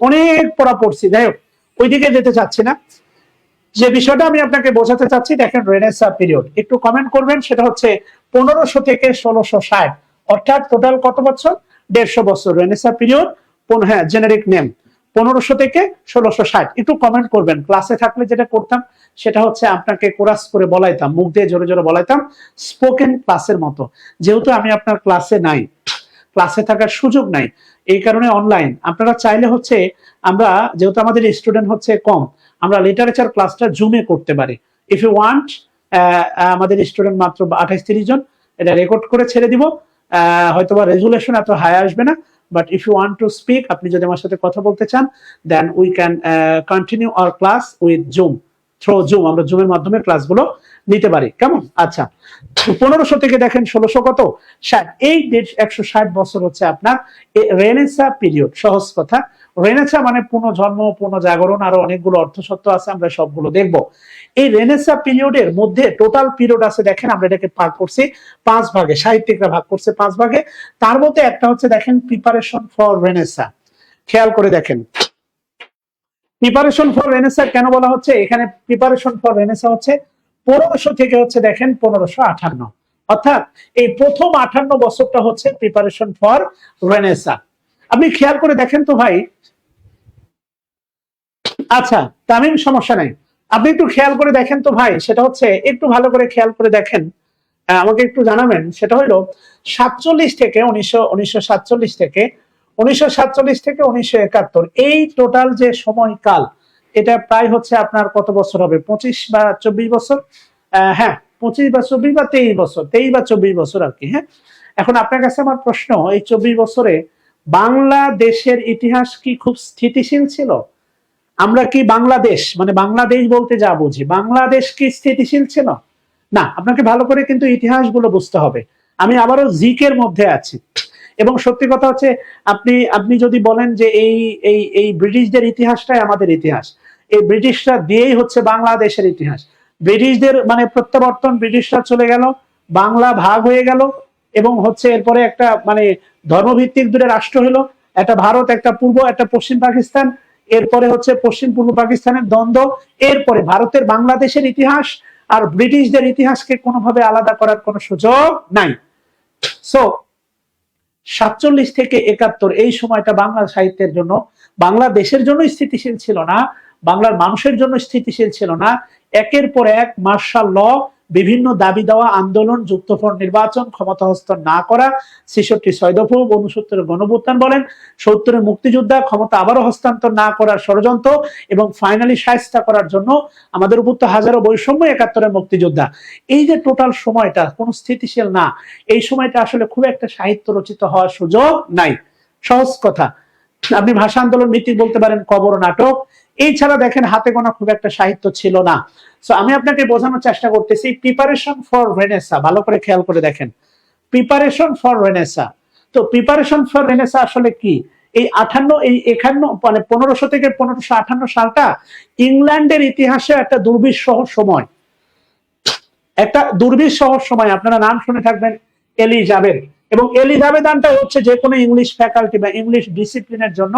অনেক পড়া পড়ছি। যাই হোক, ওইদিকে যেতে চাচ্ছি না। যে বিষয়টা আমি আপনাকে বোঝাতে চাচ্ছি, দেখেন রেনেসা পিরিয়ড, একটু কমেন্ট করবেন, সেটা হচ্ছে 1500 থেকে 1660, অর্থাৎ টোটাল কত বছর? 150 বছর রেনেসা পিরিয়ড। হ্যাঁ, জেনারিক নেম 1500 থেকে 1660। একটু কমেন্ট করবেন। ক্লাসে থাকলে যেটা করতাম সেটা হচ্ছে আপনাকে কোরাস করে বলাইতাম, মুখ দিয়ে জোরে জোরে বলাইতাম, স্পোকেন ক্লাসের মতো। যেহেতু আমি আপনার ক্লাসে নাই, ক্লাসে থাকার সুযোগ নাই, এই কারণে অনলাইন। আপনারা চাইলে হচ্ছে আমরা, যেহেতু আমাদের স্টুডেন্ট হচ্ছে কম, আমরা লিটারেচার ক্লাসটা জুমে করতে পারি। ইফ ইউ ওয়ান্ট, আমাদের স্টুডেন্ট মাত্র 28-30 জন, এটা রেকর্ড করে ছেড়ে দিব। হয়তোবা রেজুলেশন এত হাই আসবে না, but if you want to speak, আপনি যদি আমার সাথে কথা বলতে চান, then we can continue our class with Zoom, through Zoom. আমরা জুমের মাধ্যমে ক্লাসগুলো নিতে পারি, কেমন? আচ্ছা, 1500 থেকে দেখেন 1600 কত? 60। এই 160 বছর হচ্ছে আপনার রেনেসা পিরিয়ড। সহজ কথা, রেনেসা মানে পুনর্জন্ম, পুনর্জাগরণ, আরো অনেকগুলো অর্থসত্ত্ব আছে, আমরা সবগুলো দেখব। এই রেনেসা পিরিয়ডের মধ্যে টোটাল পিরিয়ড আছে, দেখেন আমরা এটাকে ভাগ করছি 5 ভাগে, সাহিত্যিকরা ভাগ করছে 5 ভাগে। তার মধ্যে একটা হচ্ছে দেখেন প্রিপারেশন ফর রেনেসা। খেয়াল করে দেখেন, প্রিপারেশন ফর রেনেসা কেন বলা হচ্ছে? এখানে প্রিপারেশন ফর রেনেসা হচ্ছে 1500 থেকে হচ্ছে দেখেন 1558, অর্থাৎ এই প্রথম 58 বছরটা হচ্ছে প্রিপারেশন ফর রেনেসা। আপনি খেয়াল করে দেখেন তো ভাই। আচ্ছা তামিম, সমস্যা নাই, আপনি একটু খেয়াল করে দেখেন তো ভাই, সেটা হচ্ছে একটু ভালো করে খেয়াল করে দেখেন, আমাকে একটু জানাবেন। সেটা হলো 47 থেকে 1947 থেকে 1971, এই টোটাল যে সময়কাল, এটা প্রায় হচ্ছে আপনার কত বছর হবে? 25 বা 24 বছর। হ্যাঁ, 25 বা 24 বা 23 বছর, 23 বা 24 বছর আর কি। হ্যাঁ, এখন আপনার কাছে আমার প্রশ্ন, এই 24 বছরে বাংলাদেশের ইতিহাস কি খুব স্থিতিশীল ছিল? আমরা কি বাংলাদেশ, মানে বাংলাদেশ বলতে যা বুঝি, বাংলাদেশ কি স্থিতিশীল ছিল? না। আপনাকে ভালো করে কিন্তু ইতিহাসগুলো বুঝতে হবে। আমি আবারও জিকের মধ্যে আছি, এবং সত্যি কথা হচ্ছে, আপনি আপনি যদি বলেন যে এই এই এই ব্রিটিশদের ইতিহাসটাই আমাদের ইতিহাস, এই ব্রিটিশরা দিয়েই হচ্ছে বাংলাদেশের ইতিহাস। ব্রিটিশদের মানে প্রত্যাবর্তন, ব্রিটিশরা চলে গেল, বাংলা ভাগ হয়ে গেল, এবং হচ্ছে এরপরে একটা মানে ধর্মভিত্তিক দুটো রাষ্ট্র হলো, একটা ভারত, একটা পূর্ব, একটা পশ্চিম পাকিস্তান। এরপরে হচ্ছে পশ্চিম পূর্ব পাকিস্তানের দ্বন্দ্ব। এরপরে ভারতের বাংলাদেশের ইতিহাস আর ব্রিটিশদের ইতিহাসকে কোনোভাবে আলাদা করার কোনো সুযোগ নাই। সো 47 থেকে 71 এই সময়টা বাংলা সাহিত্যের জন্য, বাংলাদেশের জন্য স্থিতিশীল ছিল না, বাংলার মানুষের জন্য স্থিতিশীল ছিল না। একের পর এক মার্শাল ল, বিভিন্ন দাবি দেওয়া, আন্দোলন, যুক্তফ্রন্ট নির্বাচন, ক্ষমতা হস্তান্তর না করা, 66 সৈয়দপুর, 69 গণঅভ্যুত্থান বলেন, 70 মুক্তিযোদ্ধা, ক্ষমতা আবারও হস্তান্তর না করার ষড়যন্ত্র, এবং ফাইনালি শায়েস্তা করার জন্য আমাদের উপর তো হাজারো বৈষম্য, 71 মুক্তিযোদ্ধা। এই যে টোটাল সময়টা কোনো স্থিতিশীল না, এই সময়টা আসলে খুব একটা সাহিত্য রচিত হওয়ার সুযোগ নাই। সহজ কথা, আপনি ভাষা আন্দোলন ভিত্তিক বলতে পারেন, কবর, নাটক, এই ছাড়া দেখেন হাতে গোনা খুব একটা সাহিত্য ছিল না। সো আমি আপনাকে বোঝানোর চেষ্টা করতেছি, প্রিপারেশন ফর রেনেসা, ভালো করে খেয়াল করে দেখেন, প্রিপারেশন ফর রেনেসা। তো প্রিপারেশন ফর রেনেসা আসলে কি? এই 51 মানে 1500 থেকে 1558 সালটা ইংল্যান্ডের ইতিহাসে একটা দুর্বিষহ সময়, একটা দুর্বিষহ সময়। আপনারা নাম শুনে থাকবেন এলিজাবেথ, এবং এলিজাবেথানটা হচ্ছে যে কোনো ইংলিশ ফ্যাকাল্টি বা ইংলিশ ডিসিপ্লিনের জন্য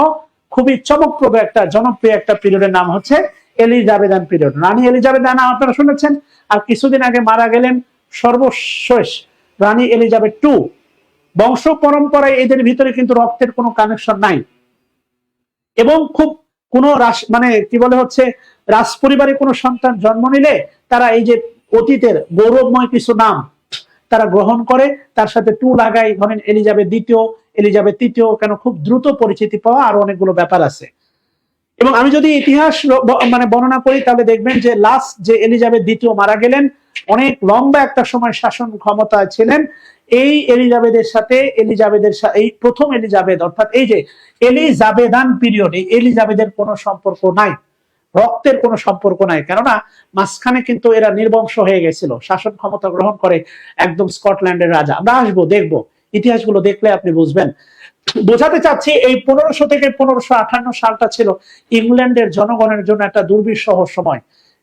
খুবই চমকপ্রদ একটা জনপ্রিয় একটা পিরিয়ডের নাম হচ্ছে এলিজাবেথান পিরিয়ড। রানী এলিজাবেথ নাম আপনারা শুনেছেন। আর কিছুদিন আগে মারা গেলেন সর্বশেষ রানী এলিজাবেথ টু। বংশ পরম্পরায় এদের ভিতরে কিন্তু রক্তের কোনো কানেকশন নাই, এবং খুব কোন মানে কি বলে হচ্ছে, রাজ পরিবারে কোনো সন্তান জন্ম নিলে তারা এই যে অতীতের গৌরবময় কিছু নাম তারা গ্রহণ করে, তার সাথে টু লাগাই, ধরেন এলিজাবেথ দ্বিতীয়, এলিজাবেথ তৃতীয়, কেন খুব দ্রুত পরিচিতি পাওয়া, আরো অনেকগুলো ব্যাপার আছে। এবং আমি যদি ইতিহাস মানে বর্ণনা করি, তাহলে দেখবেন যে লাস্ট যে এলিজাবেথ দ্বিতীয় মারা গেলেন, অনেক লম্বা একটা সময় শাসন ক্ষমতায় ছিলেন। এই এলিজাবেথের সাথে এই প্রথম এলিজাবেথ, অর্থাৎ এই যে এলিজাবেথান পিরিয়ড, এই এলিজাবেথের কোনো সম্পর্ক নাই, রক্তের কোনো সম্পর্ক নাই, কেননা মাঝখানে কিন্তু এরা নির্বংশ হয়ে গেছিল, শাসন ক্ষমতা গ্রহণ করে একদম স্কটল্যান্ডের রাজা। আমরা আসবো, দেখবো, ইতিহাসগুলো দেখলে আপনি বুঝবেন। বোঝাতে চাচ্ছি, এই 1500 থেকে 1558 সালটা ছিল ইংল্যান্ডের জনগণের জন্য একটা দুর্বিষহ সময়।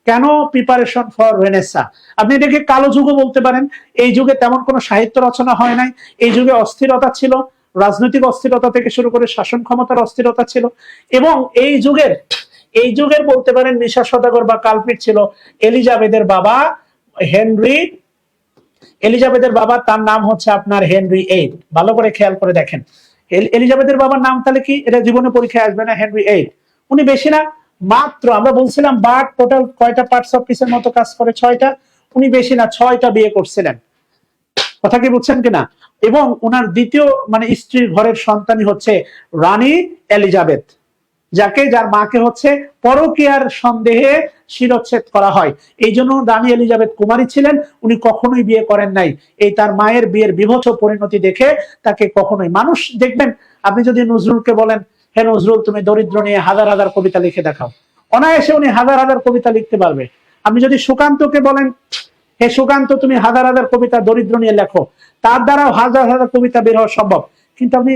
কেন প্রিপারেশন ফর রেনেসা। আপনি এটাকে কালো যুগও বলতে পারেন। এই যুগে তেমন কোনো সাহিত্য রচনা হয় নাই, এই যুগে অস্থিরতা ছিল, রাজনৈতিক অস্থিরতা থেকে শুরু করে শাসন ক্ষমতার অস্থিরতা ছিল। এবং এই যুগের বলতে পারেন নিশা সদাগর বা কালপিট ছিল এলিজাবেথের বাবা হেনরি। এলিজাবেথের বাবা, তার নাম হচ্ছে আপনার হেনরি এইট। ভালো করে খেয়াল করে দেখেন এলিজাবেথের বাবার নাম তাহলে কি, এটা জীবনে পরীক্ষায় আসবে না। হেনরি এইট, উনি বেশি না, মাত্র আমরা বলছিলাম বাট টোটাল কয়টা পার্টস অফ পিসের মতো কাজ করে, 6টা। উনি বেশি না 6টা বিয়ে করছিলেন, কথা কি বুঝছেন কিনা। এবং ওনার দ্বিতীয় মানে স্ত্রীর ঘরের সন্তানই হচ্ছে রানী এলিজাবেথ, যার মাকে হচ্ছে পরকীয়ার সন্দেহে শিরচ্ছেদ করা হয়। এই জন্য রানী এলিজাবেথ কুমারী ছিলেন, উনি কখনোই বিয়ে করেন নাই। এই তার মায়ের বিয়ের বিভৎস পরিণতি দেখে তাকে কখনোই মানুষ দেখবেন। আপনি যদি নজরুলকে বলেন, হে নজরুল তুমি দরিদ্র নিয়ে হাজার হাজার কবিতা লিখে দেখাও, অনায়াসে উনি হাজার হাজার কবিতা লিখতে পারবে। আপনি যদি সুকান্তকে বলেন, হে সুকান্ত তুমি হাজার হাজার কবিতা দরিদ্র নিয়ে লেখো, তার দ্বারাও হাজার হাজার কবিতা বের হওয়া সম্ভব। কিন্তু আপনি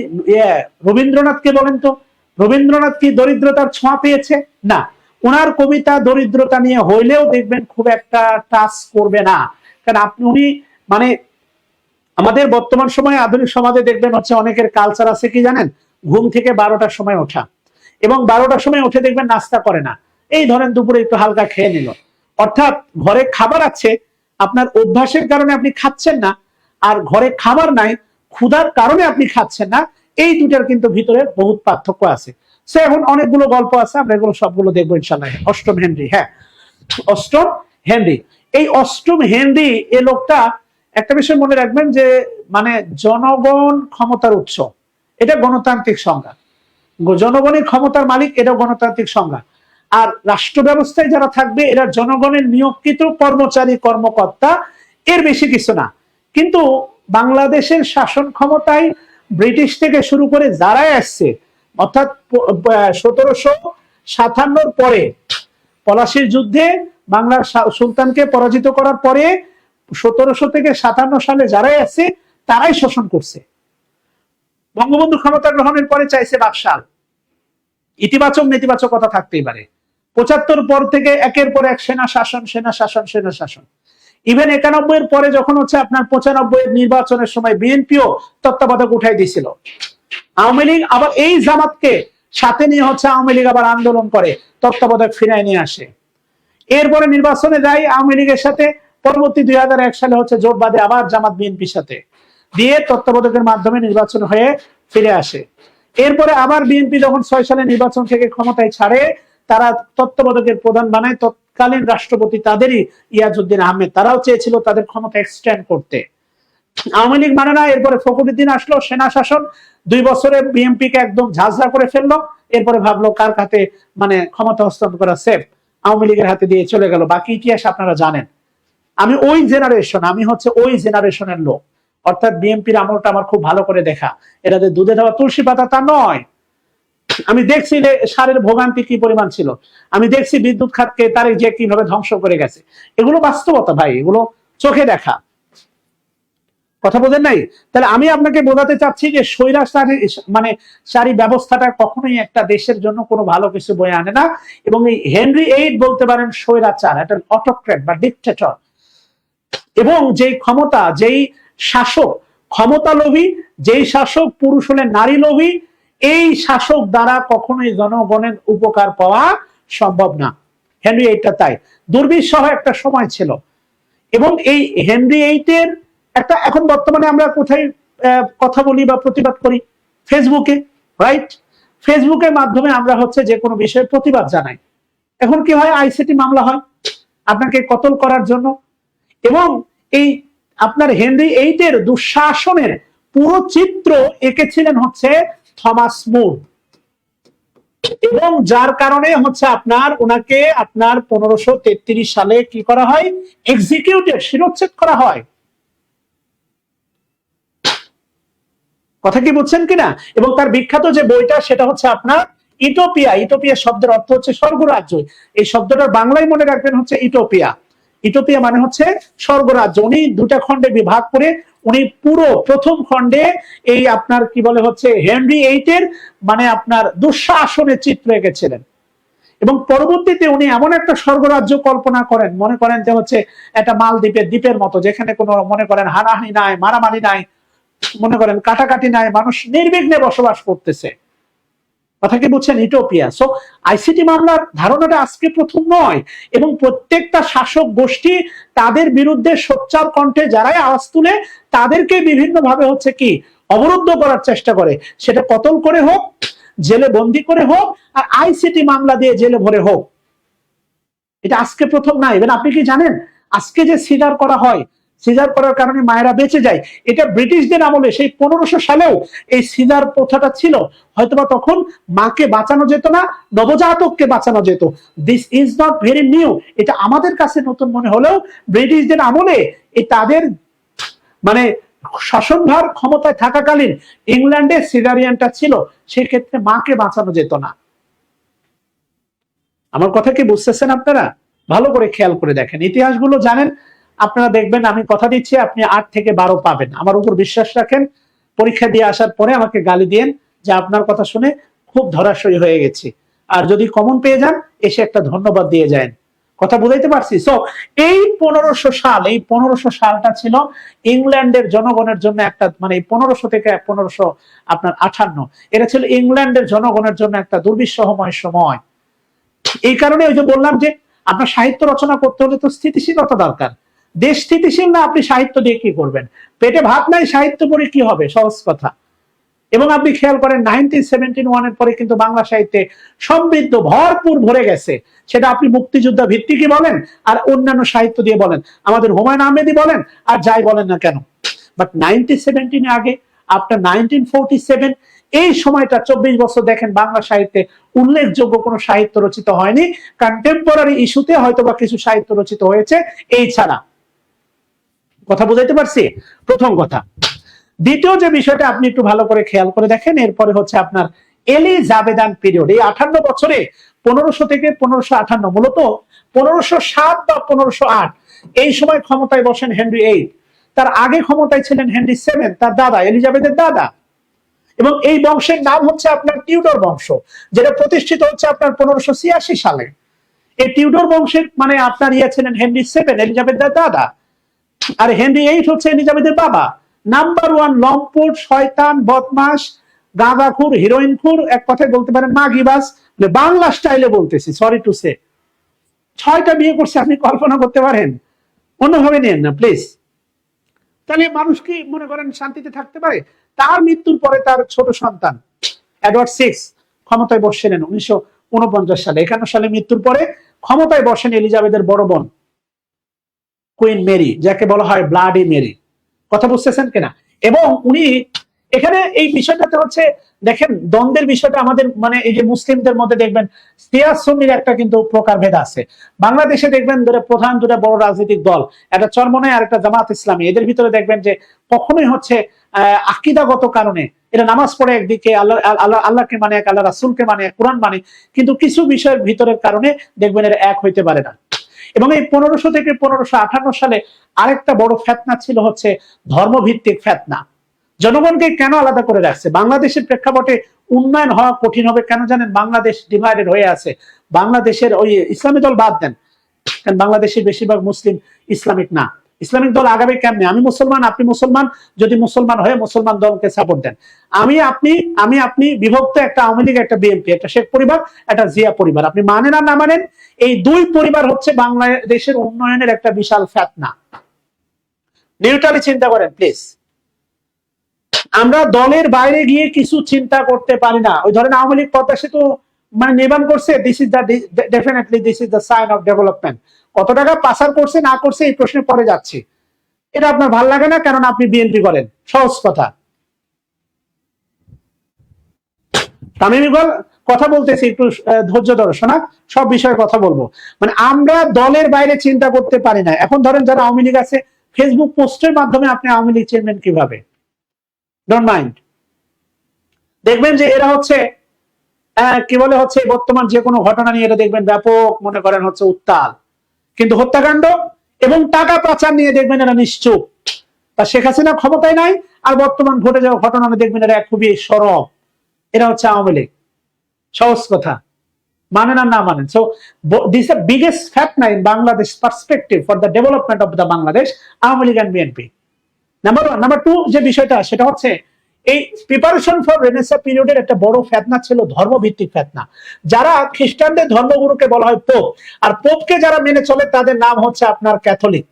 রবীন্দ্রনাথকে বলেন তো, রবীন্দ্রনাথ কি দরিদ্রতার ছোঁয়া পেয়েছে? না, ওনার কবিতা দরিদ্রতা নিয়ে হইলেও দেখবেন খুব একটা টাচ করবে না। কারণ উনি মানে আমাদের বর্তমান সময়ে আধুনিক সমাজে দেখবেন হচ্ছে অনেকের কালচার আছে কি জানেন, ঘুম থেকে 12টার সময় ওঠা, এবং 12টার সময় উঠে দেখবেন নাস্তা করে না, এই ধরেন দুপুরে একটু হালকা খেয়ে নিল। অর্থাৎ ঘরে খাবার আছে, আপনার অভ্যাসের কারণে আপনি খাচ্ছেন না, আর ঘরে খাবার নাই ক্ষুধার কারণে আপনি খাচ্ছেন না। এই দুটার কিন্তু ভিতরে বহুত পার্থক্য আছে। সে এখন অনেকগুলো গল্প আছে, আমরা এগুলো সবগুলো দেখবো ইনশাল্লাহ। অষ্টম হেনরি, হ্যাঁ অষ্টম হেনরি। এই অষ্টম হেনরি এ লোকটা একটা বিষয় মনে রাখবেন যে মানে জনগণ ক্ষমতার উৎস, এটা গণতান্ত্রিক সংজ্ঞা। জনগণের ক্ষমতার মালিক, এটা গণতান্ত্রিক সংজ্ঞা। আর রাষ্ট্র ব্যবস্থায় যারা থাকবে এরা জনগণের নিয়োগকৃত কর্মচারী কর্মকর্তা, এর বেশি কিছু না। কিন্তু বাংলাদেশের শাসন ক্ষমতায় ব্রিটিশ থেকে শুরু করে যারাই আসছে, অর্থাৎ 1757 পরে পলাশীর যুদ্ধে বাংলার সুলতানকে পরাজিত করার পরে 1700 থেকে 57 সালে যারাই আসছে তারাই শোষণ করছে। বঙ্গবন্ধু ক্ষমতা গ্রহণের পরে চাইছে বাকশাল, ইতিবাচক নেতিবাচক কথা থাকতেই পারে। 75 পর থেকে একের পর এক সেনা শাসন, সেনা শাসন, সেনা শাসন। ইভেন 91 এর পরে যখন হচ্ছে আপনার 95 এর নির্বাচনের সময় বিএনপিও তত্ত্বাবধায়ক উঠাই দিয়েছিল। আওয়ামী লীগ আবার এই জামাতকে সাথে নিয়ে হচ্ছে আওয়ামী লীগ আবার আন্দোলন করে তত্ত্বাবধায়ক ফিরায় নিয়ে আসে। এরপরে নির্বাচনে যায় আওয়ামী লীগের সাথে, পরবর্তী 2001 সালে হচ্ছে জোট বাঁধে আবার জামাত বিএনপির সাথে, দিয়ে তত্ত্বাবধায়কের মাধ্যমে নির্বাচন হয়ে ফিরে আসে। এরপরে আবার বিএনপি যখন 6 সালে নির্বাচন থেকে ক্ষমতায় ছাড়ে, তারা তত্ত্বাবধায়কের প্রধান বানায় তৎকালীন রাষ্ট্রপতি তাদেরই ইয়াজউদ্দিন আহমেদ। তারাও চেয়েছিল তাদের ক্ষমতা এক্সটেন্ড করতে, আওয়ামী লীগ মানে না। এরপরে ফখরুদ্দিন আসলো, সেনা শাসন 2 বছরে বিএনপি কে একদম ঝাঁঝরা করে ফেললো। এরপরে ভাবলো কার হাতে মানে ক্ষমতা হস্তান্তর করা সেফ, আওয়ামী লীগের হাতে দিয়ে চলে গেল। বাকি ইতিহাস আপনারা জানেন। আমি হচ্ছে ওই জেনারেশনের লোক। অর্থাৎ বিএনপির আমলটা আমার খুব ভালো করে দেখা, এটাতে দুধে দেওয়া তুলসী পাতা তা নয়। আমি দেখছি যে সারের ভোগান্তি কি পরিমাণ ছিল, আমি দেখছি বিদ্যুৎ খাতকে তারেক যে কিভাবে ধ্বংস করে গেছে। এগুলো বাস্তবতা ভাই, এগুলো চোখে দেখা, কথা বোঝেন নাই। তাহলে আমি আপনাকে বোঝাতে চাচ্ছি যে স্বৈরাচারী মানে সারি ব্যবস্থাটা কখনোই একটা দেশের জন্য কোনো ভালো কিছু বয়ে আনে না। এবং এই হেনরি এইট বলতে পারেন স্বৈরাচার, একটা অটোক্র্যাট বা ডিকটেটর। এবং যেই ক্ষমতা, যেই শাসক ক্ষমতা লোভী, যেই শাসক পুরুষ হলে নারী লোভী, এই শাসক দ্বারা কখনোই জনগণের উপকার পাওয়া সম্ভব না। হেনরি এইটটা তাই দুর্বিষহ একটা সময় ছিল। এবং এই হেনরি এইটের একটা, এখন বর্তমানে আমরা কোথায় কথা বলি বা প্রতিবাদ করি? ফেসবুকে, রাইট? ফেসবুকের মাধ্যমে আমরা হচ্ছে যে কোনো বিষয়ে প্রতিবাদ জানাই। এখন কি হয়, আইসিটি মামলা হয় আপনাকে কতল করার জন্য। এবং এই আপনার হেনরি এইটের দুঃশাসনের পুরো চিত্র এঁকেছিলেন হচ্ছে থমাস মুর। এবং যার কারণে হচ্ছে ওনাকে 1533 সালে কি করা হয়, এক্সিকিউটেড, শিরচ্ছেদ করা হয়। কথা কি বুঝছেন কিনা? এবং তার বিখ্যাত যে বইটা সেটা হচ্ছে আপনার ইউটোপিয়া। ইউটোপিয়া শব্দের অর্থ হচ্ছে স্বর্গরাজ্য। এই শব্দটার বাংলায় মনে রাখবেন হচ্ছে ইউটোপিয়া। ইউটোপিয়া মানে হচ্ছে স্বর্গরাজ্য। উনি 2টা খণ্ডে বিভাগ করে উনি পুরো প্রথম খণ্ডে এই আপনার কি বলে হচ্ছে হেনরি এইটের মানে আপনার দুঃশাসনের চিত্র এঁকেছিলেন। এবং পরবর্তীতে উনি এমন একটা স্বর্গরাজ্য কল্পনা করেন, মনে করেন যে হচ্ছে একটা মালদ্বীপের দ্বীপের মতো, যেখানে কোনো মনে করেন হানাহানি নাই, মারামারি নাই, মনে করেন কাটাকাটি নাই, মানুষ নির্বিঘ্নে বসবাস করতেছে। কথা কি বুঝছেন? ইউটোপিয়া। সো আইসিটি মামলার ধারণাটা আজকে প্রথম নয়, এবং প্রত্যেকটা শাসক গোষ্ঠী তাদের বিরুদ্ধে সোচ্চার কণ্ঠে যারাই আওয়াজ তুলে তাদেরকে বিভিন্ন ভাবে হচ্ছে কি অবরুদ্ধ করার চেষ্টা করে, সেটা কতল করে হোক, জেলে বন্দি করে হোক, আর আইসিটি মামলা দিয়ে জেলে ভরে হোক। এটা আজকে প্রথম না। এবার আপনি কি জানেন আজকে যে সিজার করা হয়, সিজার করার কারণে মায়েরা বেঁচে যায়, এটা ব্রিটিশদের আমলে সেই 1500 সালেও এই সিজার প্রথাটা ছিল। হয়তোবা তখন মাকে বাঁচানো যেত না, নবজাতককে বাঁচানো যেত। This is not very new. এটা আমাদের কাছে নতুন মনে হলেও ব্রিটিশদের আমলে এই তাদের মানে শাসনভার ক্ষমতায় থাকাকালীন ইংল্যান্ডে সিজারিয়ানটা ছিল, সেক্ষেত্রে মাকে বাঁচানো যেত না। আমার কথা কি বুঝতেছেন আপনারা? ভালো করে খেয়াল করে দেখেন, ইতিহাসগুলো জানেন আপনারা, দেখবেন আমি কথা দিচ্ছি আপনি 8 থেকে 12 পাবেন। আমার উপর বিশ্বাস রাখেন। পরীক্ষা দিয়ে আসার পরে আমাকে গালি দিয়েন যে আপনার কথা শুনে খুব ধরাশয়ী হয়ে গেছি। আর যদি কমন পেয়ে যান, এসে একটা ধন্যবাদ দিয়ে যান। কথা বুঝাইতে পারছি? সো এই 1500 সালটা ছিল ইংল্যান্ডের জনগণের জন্য একটা মানে 1500 থেকে 1558, এটা ছিল ইংল্যান্ডের জনগণের জন্য একটা দুর্বিষহময় সময়। এই কারণে ওই যে বললাম যে আপনার সাহিত্য রচনা করতে হলে তো স্থিতিশীলতা দরকার। দেশ স্থিতিশীল না, আপনি সাহিত্য দিয়ে কি করবেন? পেটে ভাত নাই, সাহিত্য পড়ে কি হবে? সহজ কথা। এবং আপনি খেয়াল করেন 1971 এর পরে কিন্তু বাংলা সাহিত্যে সমৃদ্ধ ভরপুর ভরে গেছে। সেটা আপনি মুক্তিযোদ্ধা ভিত্তিকই বলেন আর অন্যান্য সাহিত্য দিয়ে বলেন, আমাদের হুমায়ুন আহমেদই বলেন আর যাই বলেন না কেন। বাট 1970 আগে, আপনার 1947 এই সময়টা 24 বছর দেখেন বাংলা সাহিত্যে উল্লেখযোগ্য কোনো সাহিত্য রচিত হয়নি। কন্টেম্পোরারি ইস্যুতে হয়তো বা কিছু সাহিত্য রচিত হয়েছে, এই ছাড়া। কথা বুঝাইতে পারছি? প্রথম কথা। দ্বিতীয় যে বিষয়টা আপনি একটু ভালো করে খেয়াল করে দেখেন, এরপরে হচ্ছে আপনার এলিজাবেথান পিরিয়ড। এই 58 বছরে 1500 থেকে 1558, মূলত 1507 বা 1508 এই সময় ক্ষমতায় বসেন হেনরি VIII। তার আগে ক্ষমতায় ছিলেন হেনরি VII, তার দাদা, এলিজাবেথের দাদা। এবং এই বংশের নাম হচ্ছে আপনার টিউডর বংশ, যেটা প্রতিষ্ঠিত হচ্ছে আপনার 1586 সালে। এই টিউডর বংশের মানে আপনার ছিলেন হেনরি VII, এলিজাবেথের দাদা, আর হেনরি VIII হচ্ছে এলিজাবেথের বাবা। নাম্বার 1 লম্পট, শয়তান, বদমাস, গাঁজাখুর, হিরোইনখুর, এক কথায় বলতে পারেন মাগিবাজ, বাংলা স্টাইলে বলতেছি, সরি টু সে। 6টা বিয়ে করছে, আপনি কল্পনা করতে পারেন? অন্যভাবে নেন না প্লিজ। তাহলে মানুষ কি মনে করেন শান্তিতে থাকতে পারে? তার মৃত্যুর পরে তার ছোট সন্তান এডওয়ার্ড VI ক্ষমতায় বসছিলেন 1949 সালে। 51 সালে মৃত্যুর পরে ক্ষমতায় বসেন এলিজাবেথের বড় বোন কুইন মেরি, যাকে বলা হয় ব্লাডি মেরি। কথা বুঝতেছেন কিনা? এবং উনি এখানে এই বিষয়টাতে হচ্ছে দেখেন দ্বন্দ্বের বিষয়টা আমাদের মানে এই যে মুসলিমদের মধ্যে দেখবেন শিয়া সুন্নির একটা কিন্তু প্রকারভেদ আছে। বাংলাদেশে দেখবেন প্রধান দুটো বড় রাজনৈতিক দল, একটা চরমনাই আর একটা জামাত ইসলামী, এদের ভিতরে দেখবেন যে কখনোই হচ্ছে আকীদাগত কারণে এরা নামাজ পড়ে একদিকে, আল্লাহকে মানে এক, আল্লাহ রাসূলকে মানে, কোরআন মানে, কিন্তু কিছু বিষয়ের ভিতরের কারণে দেখবেন এরা এক হইতে পারে না। এবং এই 1500 থেকে 1558 সালে আরেকটা বড় ফেতনা ছিল হচ্ছে ধর্মভিত্তিক ফেতনা। জনগণকে কেন আলাদা করে রাখছে? বাংলাদেশের প্রেক্ষাপটে উন্নয়ন হওয়া কঠিন হবে কেন জানেন? বাংলাদেশ ডিভাইডেড হয়ে আছে। বাংলাদেশের ওই ইসলামী দল বাদ দেন, কারণ বাংলাদেশের বেশিরভাগ মুসলিম ইসলামিক না। ইসলামিক দল আগাবে কেমনে? আমি মুসলমান, আপনি মুসলমান, যদি মুসলমান হয়ে মুসলমান দলকে সাপোর্ট দেন, আমি আপনি বিভক্ত, একটা আওয়ামী লীগ, একটা বিএনপি, একটা শেখ পরিবার, একটা জিয়া পরিবার। আপনি মানেন আর না মানেন, এই দুই পরিবার হচ্ছে বাংলাদেশের উন্নয়নের একটা বিশাল ফেতনা। নিউট্রালি চিন্তা করেন প্লিজ। আমরা দলের বাইরে গিয়ে কিছু চিন্তা করতে পারি না। ওই ধরেন আওয়ামী লীগ পদ্মা সেতু মানে নির্মাণ করছে, this is the definitely this is the sign of development. কত টাকা পাচার করছে না করছে এই প্রশ্নে পরে যাচ্ছি, এটা আপনার ভালো লাগে না কারণ আপনি বিএনপি করেন, সহজ কথা। তামিম ইকবাল কথা বলতেছি, একটু ধৈর্য ধরো শোনা, সব বিষয়ে কথা বলবো। মানে আমরা দলের বাইরে চিন্তা করতে পারি না। এখন ধরেন যারা আওয়ামী লীগ আছে, ফেসবুক পোস্টের মাধ্যমে আপনি আওয়ামী লীগ চিনবেন কিভাবে? Don't mind. দেখবেন যে এরা হচ্ছে কি বলে হচ্ছে বর্তমান যে কোনো ঘটনা নিয়ে এটা দেখবেন ব্যাপক মনে করেন হচ্ছে উত্তাল, কিন্তু হত্যাকাণ্ড এবং টাকা পাচার নিয়ে দেখবেন এরা নিশ্চুপ। তা শেখ হাসিনা ক্ষমতায় নাই, আর বর্তমান ঘটে যাওয়া ঘটনা দেখবেন এরা খুবই সরব। এরা হচ্ছে আওয়ামী লীগ, সহজ কথা। মানেন আর না মানেন। So this the biggest factor in Bangladesh perspective for the development of the Bangladesh, Awami League and BNP. Number one. Number two যে বিষয়টা, সেটা হচ্ছে এই প্রিপারেশন ফর রেনেসাঁ পিরিয়ডের একটা বড় ফেতনা ছিল ধর্মভিত্তিক ফেতনা। যারা খ্রিস্টানদের ধর্মগুরুকে বলা হয় পোপ, আর পোপকে যারা মেনে চলে তাদের নাম হচ্ছে আপনার ক্যাথলিক।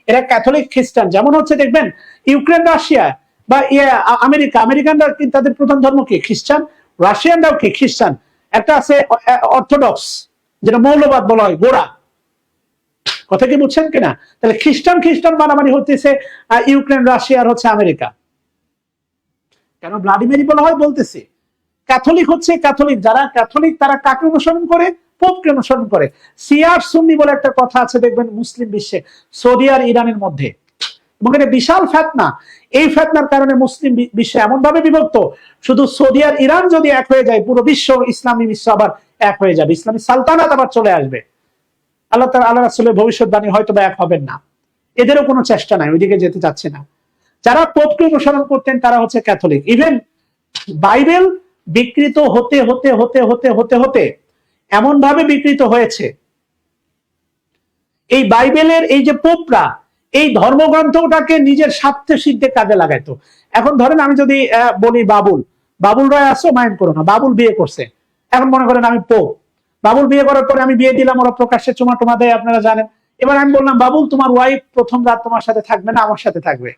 এরা ক্যাথলিক খ্রিস্টান। যেমন হচ্ছে দেখবেন ইউক্রেন, রাশিয়া বা আমেরিকা, আমেরিকানরা তাদের প্রধান ধর্ম কি? খ্রিস্টান। রাশিয়ানরাও কি? খ্রিস্টান। একটা আছে অর্থোডক্স, যেটা মৌলবাদ বলা হয়, গোড়া। কথা কি বুঝছেন কিনা? তাহলে খ্রিস্টান খ্রিস্টান মারামারি হতেছে ইউক্রেন, রাশিয়া আর হচ্ছে আমেরিকা। কেন ভ্লাদিমির বলা হয়? বলতেছি ক্যাথলিক হচ্ছে ক্যাথলিক। যারা ক্যাথলিক তারা কাকে অনুসরণ করে? পোপকে অনুসরণ করে। শিয়া সুন্নি বলে একটা কথা আছে দেখবেন মুসলিম বিশ্বে, সৌদি আর ইরানের মধ্যে, এবং এটা বিশাল ফেতনা। এই ফেতনার কারণে মুসলিম বিশ্ব এমন ভাবে বিভক্ত, শুধু সৌদি আর ইরান যদি এক হয়ে যায়, পুরো বিশ্ব, ইসলামী বিশ্ব আবার এক হয়ে যাবে, ইসলামী সালতানাত আবার চলে আসবে। আল্লাহ তাআলা, আল্লাহ রাসূলের ভবিষ্যৎবাণী হয়তো বা এক হবেন না, এদেরও কোনো চেষ্টা নাই, ওইদিকে যেতে চাচ্ছে না। যারা পোপকে অনুসরণ করতেন তারা হচ্ছে ক্যাথলিক। ইভেন বাইবেল বিকৃত হতে হতে হতে হতে হতে হতে এমন ভাবে বিকৃত হয়েছে, এই বাইবেলের এই যে পোপরা এই ধর্মগ্রন্থটাকে নিজের স্বার্থে সিদ্ধে কাজে লাগাইতো। এখন ধরেন আমি যদি বলি বাবুল রায় আসো, মাইন্ড করো না, বাবুল বিয়ে করছে, এখন মনে করেন আমি পোপ। বাবুল বিয়ে করার পরে আমি বিয়ে দিলাম, ওরা প্রকাশ্যে চুমা টুমা দেয়, আপনারা জানেন। এবার আমি বললাম বাবুল তোমার ওয়াইফ প্রথম রাত তোমার সাথে থাকবে না, আমার সাথে থাকবে,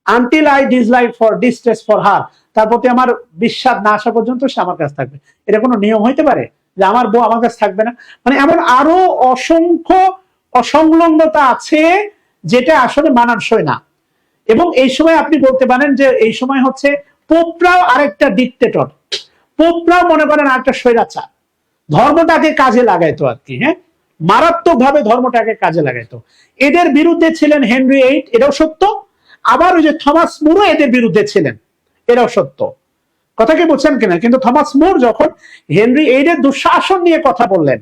until I dislike for distress for her, তার প্রতি আমার বিশ্বাস না আসা পর্যন্ত সে আমার কাছে থাকবে। এটা কোনো নিয়ম হইতে পারে যে আমার বউ আমার কাছে থাকবে না? মানে এমন আরো অসংখ্য অসংলগ্নতা আছে যেটা আসলে মানানসই না। এবং এই সময় আপনি বলতে পারেন যে এই সময় হচ্ছে পোপরাও আরেকটা ডিক্টেটর, পোপরাও মনে করেন আরেকটা স্বৈরাচার, ধর্মটাকে কাজে লাগাইতো আর কি। হ্যাঁ, মারাত্মক ভাবে ধর্মটাকে কাজে লাগাইতো। এদের বিরুদ্ধে ছিলেন হেনরি এইট, এটাও সত্য। আবার ওই যে থমাস মুরও এদের বিরুদ্ধে ছিলেন, এটাও সত্য। কথা কি বুঝছেন কিনা? কিন্তু থমাস মুর যখন হেনরি এইটের দুঃশাসন নিয়ে কথা বললেন,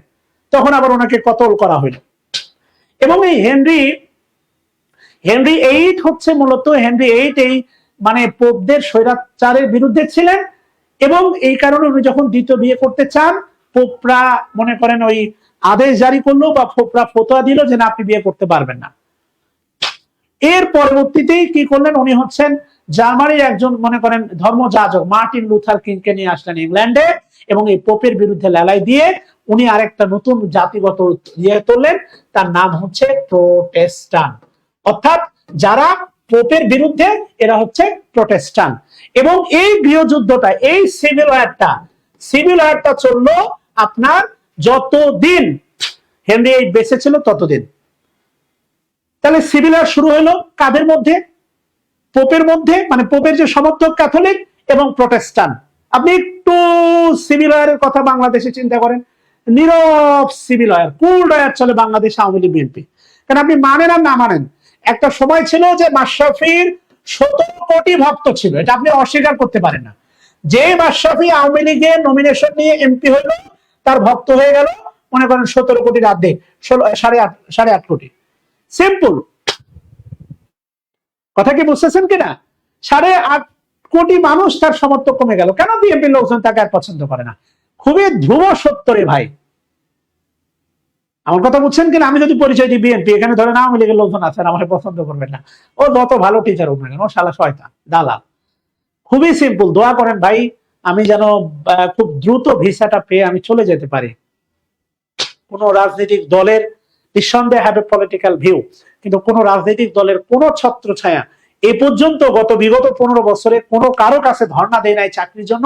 তখন আবার ওনাকে কতল করা হইল। এবং এই হেনরি এইট হচ্ছে মূলত হেনরি এইট এই মানে পোপদের স্বৈরাচারের বিরুদ্ধে ছিলেন, এবং এই কারণে উনি যখন দ্বিতীয় বিয়ে করতে চান, পোপরা মনে করেন ওই আদেশ জারি করলো বা পোপরা ফতোয়া দিল যে না, আপনি বিয়ে করতে পারবেন না। এর পরবর্তীতেই কি করলেন, উনি হচ্ছেন জার্মানির একজন মনে করেন ধর্মযাজক মার্টিন লুথার কিংকে নিয়ে আসলেন ইংল্যান্ডে, এবং এই পোপের বিরুদ্ধে লেলাই দিয়ে উনি আরেকটা নতুন জাতিগত ইয়ে তুললেন, তার নাম হচ্ছে প্রোটেস্টান্ট। অর্থাৎ যারা পোপের বিরুদ্ধে এরা হচ্ছে প্রোটেস্টান্ট। এবং এই গৃহযুদ্ধটা, এই সিভিল ওয়ারটা চললো আপনার যতদিন হেনরি এইট বেঁচে ছিল ততদিন। তাহলে সিভিল ওয়ার শুরু হলো কাদের মধ্যে? পোপের মধ্যে, মানে পোপের যে সমর্থক ক্যাথলিক এবং প্রোটেস্টান্ট। আপনি একটু সিভিল ওয়ারের কথা বাংলাদেশে চিন্তা করেন, নীরব সিভিল ওয়ার, কুল ওয়ার চলে বাংলাদেশ আওয়ামী লীগ বিএনপি। কারণ আপনি মানেন আর না মানেন, একটা সময় ছিল যে মাশরাফির 17 কোটি ভক্ত ছিল, এটা আপনি অস্বীকার করতে পারেন না। যে মাশরাফি আওয়ামী লীগের নমিনেশন নিয়ে এমপি হইল, তার ভক্ত হয়ে গেল মনে করেন 17 কোটির অর্ধেক, 8.5 কোটি। সিম্পল কথা কি বুঝতেছেন কিনা? 8.5 কোটি মানুষ তার সমর্থক কমে গেল। কেন? বিএনপির লোকজন তাকে আর পছন্দ করে না। খুবই ধ্রুব সত্য রে ভাই, আমার কথা বুঝছেন কিনা? আমি যদি পরিচয় দিই বিএনপি, এখানে ধরেন আওয়ামী লীগের লোকজন আছেন, আমাকে পছন্দ করবেন না। ও যত ভালো টিচার হোক না কেন, ও শালা শয়তান দালাল। খুবই সিম্পল, দোয়া করেন ভাই আমি যেন খুব দ্রুত ভিসাটা পেয়ে আমি চলে যেতে পারি। কোন রাজনৈতিক দলের নিঃসন্দেহে হ্যাভ এ পলিটিক্যাল ভিউ, কিন্তু কোন রাজনৈতিক দলের কোন ছত্র ছায়া এ পর্যন্ত বিগত 15 বছরে কোনো কারো কাছে ধর্ণা দেয় নাই চাকরির জন্য,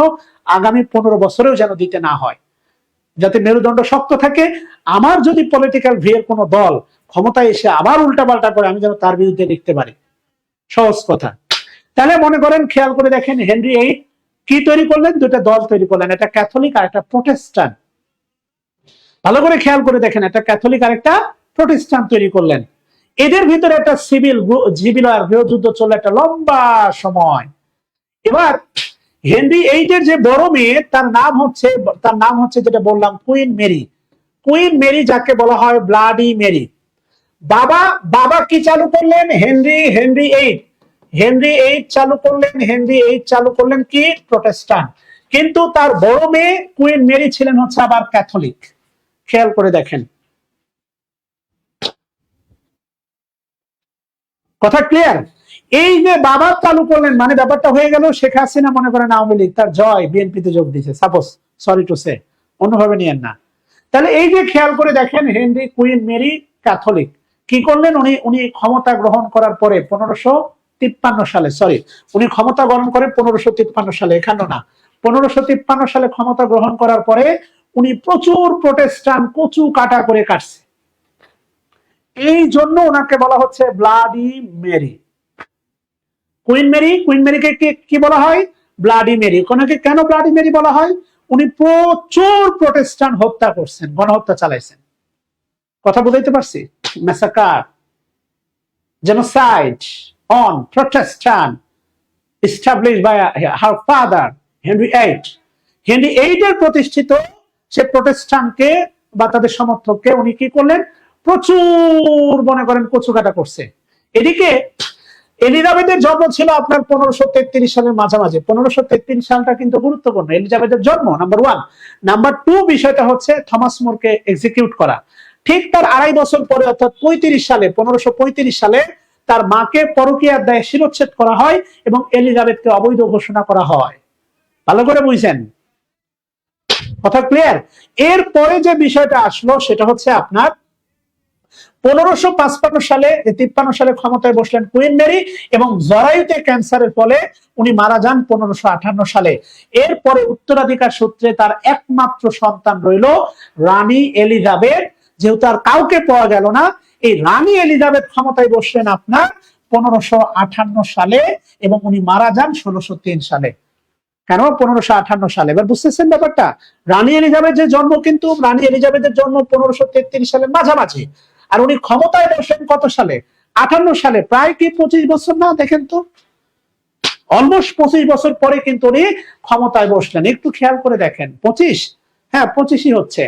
আগামী 15 বছরেও যেন দিতে না হয়, যাতে মেরুদণ্ড শক্ত থাকে। আমার যদি পলিটিক্যাল ভিউর কোনো দল ক্ষমতায় এসে আবার উল্টাপাল্টা করে, আমি যেন তার বিরুদ্ধে লিখতে পারি। সহজ কথা। তাহলে মনে করেন, খেয়াল করে দেখেন হেনরি এইট কি তৈরি করলেন? দুটা দল তৈরি করলেন, একটা ক্যাথলিক আর একটা প্রোটেস্টান্ট। ভালো করে খেয়াল করে দেখেন, একটা ক্যাথলিক আর একটা প্রোটেস্টান্ট তৈরি করলেন। এদের ভিতরে একটা সিভিল আর গৃহযুদ্ধ চলে একটা লম্বা সময়। এবার হেনরি এইটের যে বড় মেয়ে, তার নাম হচ্ছে যেটা বললাম কুইন মেরি, যাকে বলা হয় ব্লাডি মেরি। বাবা কি চালু করলেন? হেনরি এইট চালু করলেন কি? প্রোটেস্টান্ট। কিন্তু তার বড় মেয়ে কুইন মেরি ছিলেন হচ্ছে আবার ক্যাথলিক। খেয়াল করে দেখেন, কথা ক্লিয়ার? এই যে বাবা চালু করলেন, মানে ব্যাপারটা হয়ে গেল শেখ হাসিনা মনে করেন আওয়ামী লীগ, তার জয় বিএনপিতে যোগ দিয়েছে, সাপোজ, সরি টু সে, অন্যভাবে নিয়েন না। তাহলে এই যে খেয়াল করে দেখেন, হেনরি কুইন মেরি ক্যাথলিক, কি করলেন উনি? উনি ক্ষমতা গ্রহণ করার পরে 1553 সালে, সরি, উনি ক্ষমতা গ্রহণ করেন 1553 সালে, এখানে না, 1553 সালে ক্ষমতা গ্রহণ করার পরে উনি প্রচুর প্রোটেস্টান্ট কচু কাটা করে কাটছে। এই জন্য ওনাকে বলা হচ্ছে bloody Mary. Queen Mary, queen মেরিকে কি বলা হয়? Bloody Mary. ওনাকে কেন ব্লাডি মেরি বলা হয়? উনি প্রচুর প্রোটেস্টান্ট হত্যা করছেন, গণহত্যা চালাইছেন। কথা বুঝাইতে পারছি? Massacre, genocide on Protestant established by her father Henry eight. Henry eight এর প্রতিষ্ঠিত সে প্রোটেস্টান্টকে বা তাদের সমর্থককে উনি কি করলেন? প্রচুর মনে করেন কচুকাটা করছে। এদিকে এলিজাবেথের জন্ম ছিল আপনার 1533 সালের মাঝামাঝি। 1533 সালটা কিন্তু গুরুত্বপূর্ণ, এলিজাবেথের জন্ম, নাম্বার ওয়ান। নাম্বার টু, বিষয়টা হচ্ছে থমাস মোরকে এক্সিকিউট করা। ঠিক তার 2.5 বছর পরে, অর্থাৎ 35 সালে, 1535 সালে তার মাকে পরকীয়ার দায়ে শিরচ্ছেদ করা হয় এবং এলিজাবেথকে অবৈধ ঘোষণা করা হয়। ভালো করে বুঝছেন? কথা ক্লিয়ার? এরপরে যে বিষয়টা আসলো সেটা হচ্ছে আপনার 1555 সালে, 53 সালে ক্ষমতায় বসলেন কুইন মেরি এবং জরায়ুতে ক্যান্সারের ফলে উনি মারা যান 1558 সালে। এরপরে উত্তরাধিকার সূত্রে তার একমাত্র সন্তান রইল রানী এলিজাবেথ। যেহেতু আর কাউকে পাওয়া গেল না, এই রানী এলিজাবেথ ক্ষমতায় বসলেন আপনার 1558 সালে এবং উনি মারা যান 1603 সালে। কেন 1558 সালে? এবার বুঝতেছেন ব্যাপারটা? রানী এলিজাবেথের জন্ম কিন্তু, রানী এলিজাবেথের জন্ম 1533 সালের মাঝামাঝি, আর উনি ক্ষমতায় বসেন কত সালে? 58 সালে। প্রায় কি 25 বছর না? দেখেন তো, অলমোস্ট 25 বছর পরে কিন্তু উনি ক্ষমতায় বসলেন। একটু খেয়াল করে দেখেন, 25, হ্যাঁ 25ই হচ্ছে।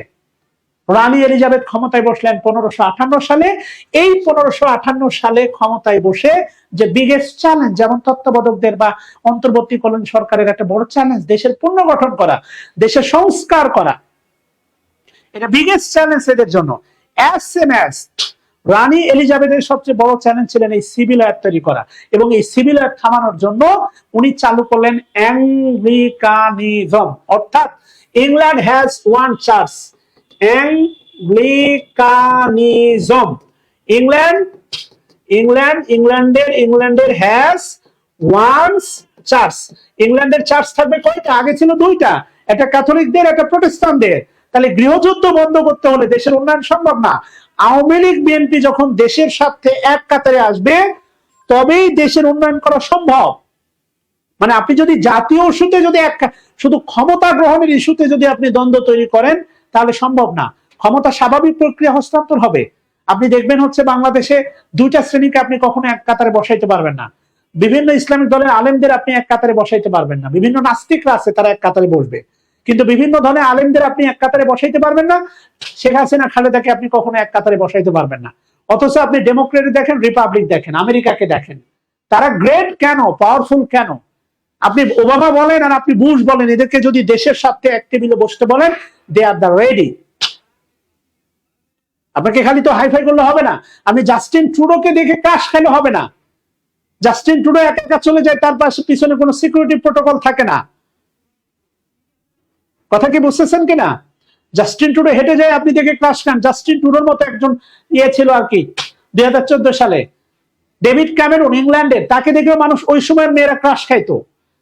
রানী এলিজাবেথ ক্ষমতায় বসলেন 1558 সালে। এই 1558 সালে ক্ষমতায় বসে যে বিগেস্ট চ্যালেঞ্জ, যেমন তত্ত্বাবধায়কদের বা অন্তর্বর্তীকালীন সরকারের একটা বড় চ্যালেঞ্জ, দেশের পুনর্গঠন করা, দেশের সংস্কার করা, এটা বিগেস্ট চ্যালেঞ্জ এদের জন্য। অ্যাজ সেম অ্যাজ রানী এলিজাবেথের সবচেয়ে বড় চ্যালেঞ্জ ছিলেন এই সিভিল অ্যাক্ট তৈরি করা, এবং এই সিভিল অ্যাক্ট থামানোর জন্য উনি চালু করলেন অ্যাংলিকানিজম, অর্থাৎ ইংল্যান্ড হ্যাজ ওয়ান চার্চ, অ্যাংলিকানিজম। ইংল্যান্ডের হ্যাজ ওয়ান চার্চ। ইংল্যান্ডের চার্চ থাকবে কয়টা? আগে ছিল দুইটা, একটা ক্যাথলিকদের, একটা প্রোটেস্টান্টদের। তাহলে গৃহযুদ্ধ বন্ধ করতে হলে দেশের উন্নয়ন সম্ভব না। আওয়ামী লীগ বিএনপি যখন দেশের স্বার্থে এক কাতারে আসবে তবেই দেশের উন্নয়ন করা সম্ভব। মানে আপনি যদি জাতীয় ইস্যুতে যদি শুধু ক্ষমতা গ্রহণের ইস্যুতে যদি আপনি দ্বন্দ্ব তৈরি করেন তাহলে সম্ভব না। ক্ষমতা স্বাভাবিক প্রক্রিয়া হস্তান্তর হবে। আপনি দেখবেন হচ্ছে বাংলাদেশে দুইটা শ্রেণীকে আপনি কখনো এক কাতারে বসাইতে পারবেন না। বিভিন্ন ইসলামিক দলের আলেমদের আপনি এক কাতারে বসাইতে পারবেন না। বিভিন্ন নাস্তিকরা আছে, তারা এক কাতারে বসবে, কিন্তু বিভিন্ন ধরনের আলেমদের আপনি এক কাতারে বসাইতে পারবেন না। শেখ হাসিনা খালেদাকে আপনি কখনো এক কাতারে বসাইতে পারবেন না। অথচ আপনি ডেমোক্রেট দেখেন, রিপাবলিক দেখেন, আমেরিকাকে দেখেন, তারা গ্রেট কেন, পাওয়ারফুল কেন? আপনি ওবামা বলেন আর আপনি বুশ বলেন, এদেরকে যদি দেশের সাথে এক টেবিলে বসতে বলেন, দে আর দ্য রেডি। আপনাকে খালি তো হাইফাই করলে হবে না, আপনি জাস্টিন ট্রুডোকে দেখে ক্রাশ খেলে হবে না। জাস্টিন ট্রুডো একা একা চলে যায়, তার পাশে পিছনে কোনো সিকিউরিটি প্রোটোকল থাকে না। কথা কি বুঝতেছেন কিনা? জাস্টিন ট্রুডো হেঁটে যায়, আপনি দেখে ক্রাশ খান। জাস্টিন ট্রুডোর মতো একজন ইয়ে ছিল আর কি 2014 সালে, ডেভিড ক্যামেরন ইংল্যান্ডের, তাকে দেখেও মানুষ ওই সময়ের মেয়েরা ক্রাশ খাইতো।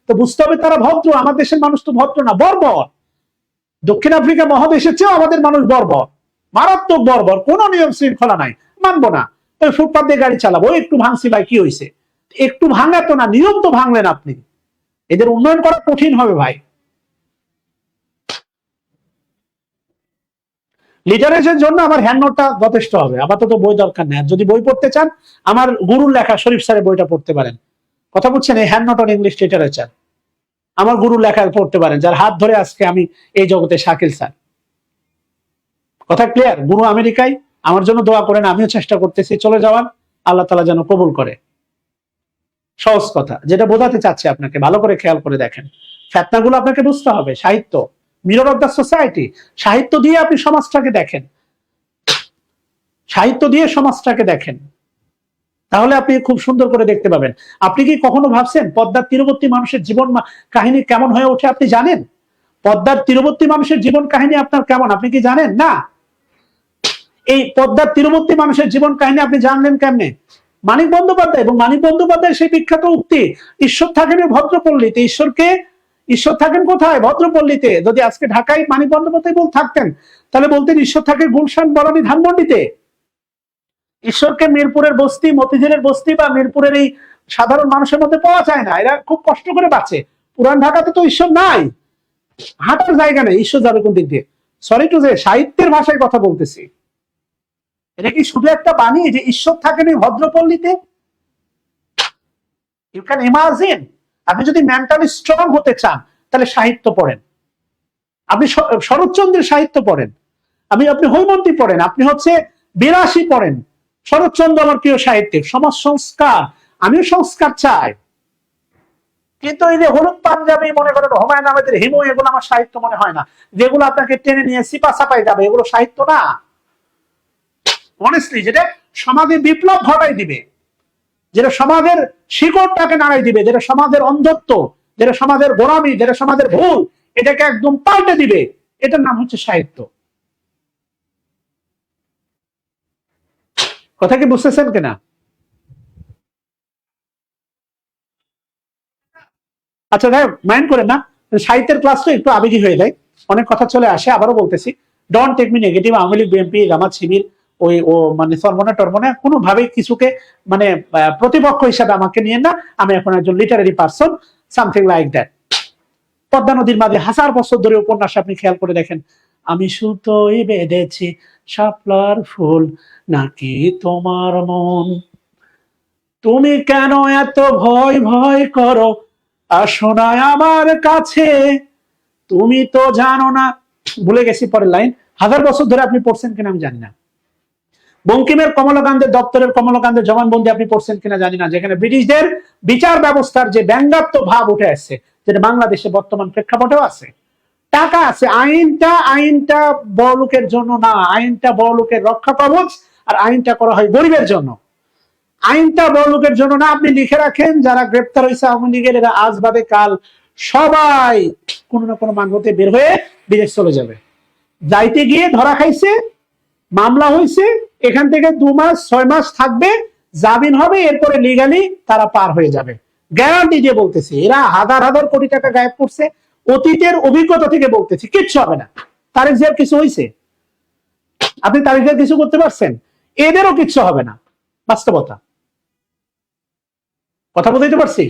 তো বুঝতে হবে তারা ভদ্র। আমার দেশের মানুষ তো ভদ্র না, বর্বর। দক্ষিণ আফ্রিকা মহাদেশের চেয়েও আমাদের মানুষ বর্বর, মারাত্মক বর্বর। কোনো নিয়ম শৃঙ্খলা নাই, মানবো না। ওই ফুটপাত দিয়ে গাড়ি চালাবো, ওই একটু ভাঙছি ভাই, কি হয়েছে? একটু ভাঙা তো না, নিয়ম তো ভাঙলেন আপনি। এদের উন্নয়ন করা কঠিন হবে ভাই। লিটারেচারের জন্য আমার হ্যান্ড নোটটা যথেষ্ট হবে, আপাতত বই দরকার নেই। যদি বই পড়তে চান, আমার গুরুর লেখা শরীফ স্যারের বইটা পড়তে পারেন। কথা বুঝছেন? এই hand note on English literature আমার গুরুর লেখা পড়তে পারেন, যার হাত ধরে আজকে আমি এই জগতে শাকিল স্যার। কথা ক্লিয়ার? গুরু আমেরিকায়, আমার জন্য দোয়া করেন, আমিও চেষ্টা করতেছি চলে যাওয়ার, আল্লাহ তাআলা যেন কবুল করে। সহজ কথা, যেটা বোঝাতে চাচ্ছি আপনাকে, ভালো করে খেয়াল করে দেখেন। ফেতনাগুলো আপনাকে বুঝতে হবে। সাহিত্য, মিরর অফ দ্য সোসাইটি, সাহিত্য দিয়ে আপনি সমাজটাকে দেখেন, সাহিত্য দিয়ে সমাজটাকে দেখেন, তাহলে আপনি খুব সুন্দর করে দেখতে পাবেন। আপনি কি কখনো ভাবছেন পদ্মার তীরবর্তী মানুষের জীবন কাহিনী কেমন হয়ে ওঠে? আপনি জানেন পদ্মার তীরবর্তী মানুষের জীবন কাহিনী আপনার কেমন? আপনি কি জানেন? না। এই পদ্মার তীরবর্তী মানুষের জীবন কাহিনী আপনি জানলেন কেমনে? মানিক বন্দ্যোপাধ্যায়। এবং মানিক বন্দ্যোপাধ্যায় সেই বিখ্যাত উক্তি, ঈশ্বর থাকেন ভদ্রপল্লীতে। ঈশ্বর থাকেন কোথায়? ভদ্রপল্লীতে। যদি আজকে ঢাকায় মানিক বন্দ্যোপাধ্যায় থাকতেন, তাহলে বলতেন ঈশ্বর থাকে গুলশান, বনানী, ধানমন্ডিতে। ঈশ্বরকে মিরপুরের বস্তি, মতিঝিলের বস্তি বা মিরপুরের এই সাধারণ মানুষের মধ্যে পাওয়া যায় না। এরা খুব কষ্ট করে বাঁচে। পুরান ঢাকাতে তো ঈশ্বর নাই, হাঁটার জায়গা নেই, ঈশ্বর যাবে কোন দিক দিয়ে? সরি টু যে সাহিত্যের ভাষায় কথা বলতেছি। এটা কি শুধু একটা বাণী যে ঈশ্বর থাকেন এই ভদ্রপল্লীতে? You can imagine. আপনি যদি মেন্টালি স্ট্রং হতে চান তাহলে সাহিত্য পড়েন। আপনি শরৎচন্দ্রের সাহিত্য পড়েন, আপনি হৈমন্তী পড়েন, আপনি হচ্ছে বিলাসী পড়েন। শরৎচন্দ্র আমার প্রিয় সাহিত্যিক। সমাজ সংস্কার, আমিও সংস্কার চাই, কিন্তু এই যে হলুদ পাঞ্জাবি, মনে করেন হুমায়ুন আহমেদের হিমু, এগুলো আমার সাহিত্য মনে হয় না। যেগুলো আপনাকে টেনে নিয়ে সিপা সাপাই যাবে, এগুলো সাহিত্য না। অনেস্টলি, যেটা সমাজে বিপ্লব ঘটাই দিবে, যেটা সমাজের শিকড়টাকে নাড়াই দিবে, যেটা সমাজের অন্ধত্ব, যেটা সমাজের গোলামি, যেটা সমাজের ভুল, এটাকে একদম পাল্টে দিবে, এটার নাম হচ্ছে সাহিত্য। কথা কি বুঝতেছেন কিনা? আচ্ছা ভাই, মাইন্ড করেন না, সাহিত্যের ক্লাস তো একটু আবেগী হয়ে যায়, অনেক কথা চলে আসে। আবারও বলতেছি, don't take me negative. Awami League, BNP, Jamaat, Shibir, ওই ও মানে সরমনা টরমনা কোনোভাবেই কিছুকে মানে প্রতিপক্ষ হিসাবে আমাকে নিয়ে না। আমি এখন একজন Literary person, something like that. Padma নদীর মাঝে হাজার বছর ধরে উপন্যাস আপনি খেয়াল করে দেখেন। আমি সুতোই বেঁধেছি শাপলার ফুল, নাকি তোমার মন, তুমি কেন এত ভয় ভয় করো, আসো না আমার কাছে, তুমি তো জানো না। ভুলে গেছি পরের লাইন। হাজার বছর ধরে আপনি পড়ছেন কিনা আমি জানি না। বঙ্কিমের কমলাকান্তের দপ্তরের কমলাকান্তের জবানবন্দি আপনি পড়ছেন কিনা জানি না, যেখানে ব্রিটিশদের বিচার ব্যবস্থার যে ব্যঙ্গাত্মক ভাব উঠে আসছে, যেটা বাংলাদেশে বর্তমান প্রেক্ষাপটেও আছে। টাকা আছে, আইনটা বড়লোকের জন্য না, আইনটা বড়লোকের রক্ষা কবচ, আর আইনটা করা হয় গরিবের জন্য। আইনটা বড়লোকের জন্য না। আপনি লিখে রাখেন, যারা গ্রেপ্তার হয়েছে আওয়ামী লীগের, এরা আজ বাদে কাল সবাই কোনো না কোনো মার্গতে বের হয়ে বিদেশ চলে যাবে। যাইতে গিয়ে ধরা খাইছে, মামলা হয়েছে, এখান থেকে 2 মাস 6 মাস থাকবে, জামিন হবে, এরপরে লিগালি তারা পার হয়ে যাবে। গ্যারান্টি দিয়ে বলতেছি, এরা হাজার হাজার কোটি টাকা গায়েব করছে। অতীতের অভিজ্ঞতা থেকে বলতেছি, কিচ্ছু হবে না। তারেক জিয়ার কিছু হয়েছে? আপনি তারেক জিয়ার কিছু করতে পারছেন? এদেরও কিচ্ছু হবে না, বাস্তবতা। কথা বলতে পারছি?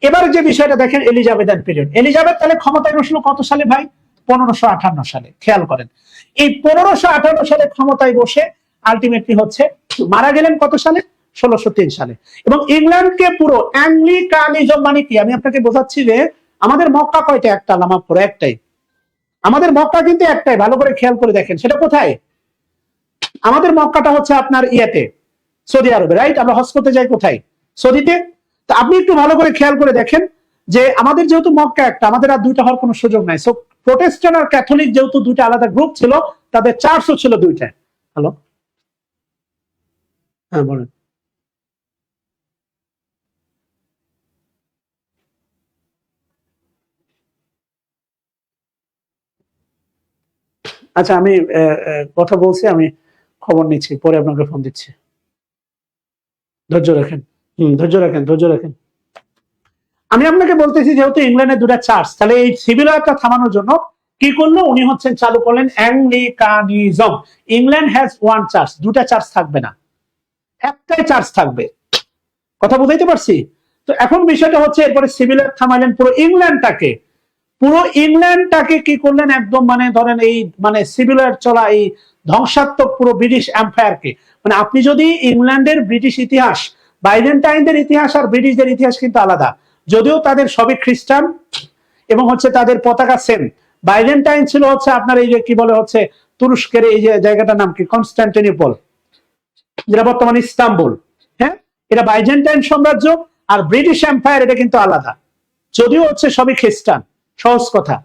এবার যে বিষয়টা দেখেন, এলিজাবেথান পিরিয়ড। এলিজাবেথ তাহলে ক্ষমতায় বসলো কত সালে ভাই? 1558 সালে। খেয়াল করেন, এই 1558 সালে ক্ষমতায় বসে আলটিমেটলি হচ্ছে মারা গেলেন কত সালে? 1603 সালে। এবং ইংল্যান্ডকে পুরো অ্যাংলিকানিজম মানে কি আমি আপনাকে বোঝাচ্ছি যে আমাদের মক্কা কয়টা? একটা, নামাজ পড়ে একটাই। আমাদের মক্কা কিন্তু একটাই, ভালো করে খেয়াল করে দেখেন। সেটা কোথায়? আমাদের মক্কাটা হচ্ছে আপনার ইয়েতে, সৌদি আরবে, রাইট? আমরা হজ করতে যাই কোথায়? সৌদিতে। তো আপনি একটু ভালো করে খেয়াল করে দেখেন যে আমাদের যেহেতু মক্কা একটা, আমাদের আর দুইটা হওয়ার কোনো সুযোগ নাই। সো প্রোটেস্ট্যান্ট আর ক্যাথলিক যেহেতু দুইটা আলাদা গ্রুপ ছিল, তাদের চার্চও ছিল দুইটা। হ্যালো, হ্যাঁ বলেন। আচ্ছা, আমি কথা বলছি, আমি খবর নিচ্ছি, পরে আপনাকে ফোন দিচ্ছি। ধৈর্য রাখেন। ধৈর্য রাখেন, ধৈর্য রাখেন। আমি আপনাকে বলতেছি, যেহেতু ইংল্যান্ডের দুটা চার্চ, তাহলে এই সিভিল ওয়ারটা থামানোর জন্য কি করলো? উনি হচ্ছেন চালু করলেন অ্যাংলিকানিজম। ইংল্যান্ড হ্যাজ ওয়ান চার্চ, দুটা চার্চ থাকবে না, একটাই চার্চ থাকবে। কথা বুঝাইতে পারছি? তো এখন বিষয়টা হচ্ছে, এরপরে সিভিল ওয়ার থামাইলেন পুরো ইংল্যান্ডটাকে কি করলেন? একদম মানে ধরেন এই মানে সিভিল ওয়ার চলা এই ধ্বংসাত্মক পুরো ব্রিটিশ এম্পায়ারকে, মানে আপনি যদি ইংল্যান্ডের ব্রিটিশ ইতিহাস, বাইজেন্টাইনদের ইতিহাস আর ব্রিটিশদের ইতিহাস কিন্তু আলাদা। যদিও তাদের সবই খ্রিস্টান এবং হচ্ছে তাদের পতাকা সেম। বাইজেন্টাইন ছিল হচ্ছে আপনার এই যে কি বলে হচ্ছে তুরস্কের এই যে জায়গাটার নাম কি, কনস্টান্টিনোপল, যেটা বর্তমানে ইস্তাম্বুল। হ্যাঁ, এটা বাইজেন্টাইন সাম্রাজ্য। আর ব্রিটিশ এম্পায়ার এটা কিন্তু আলাদা, যদিও হচ্ছে সবই খ্রিস্টান। সহজ কথা।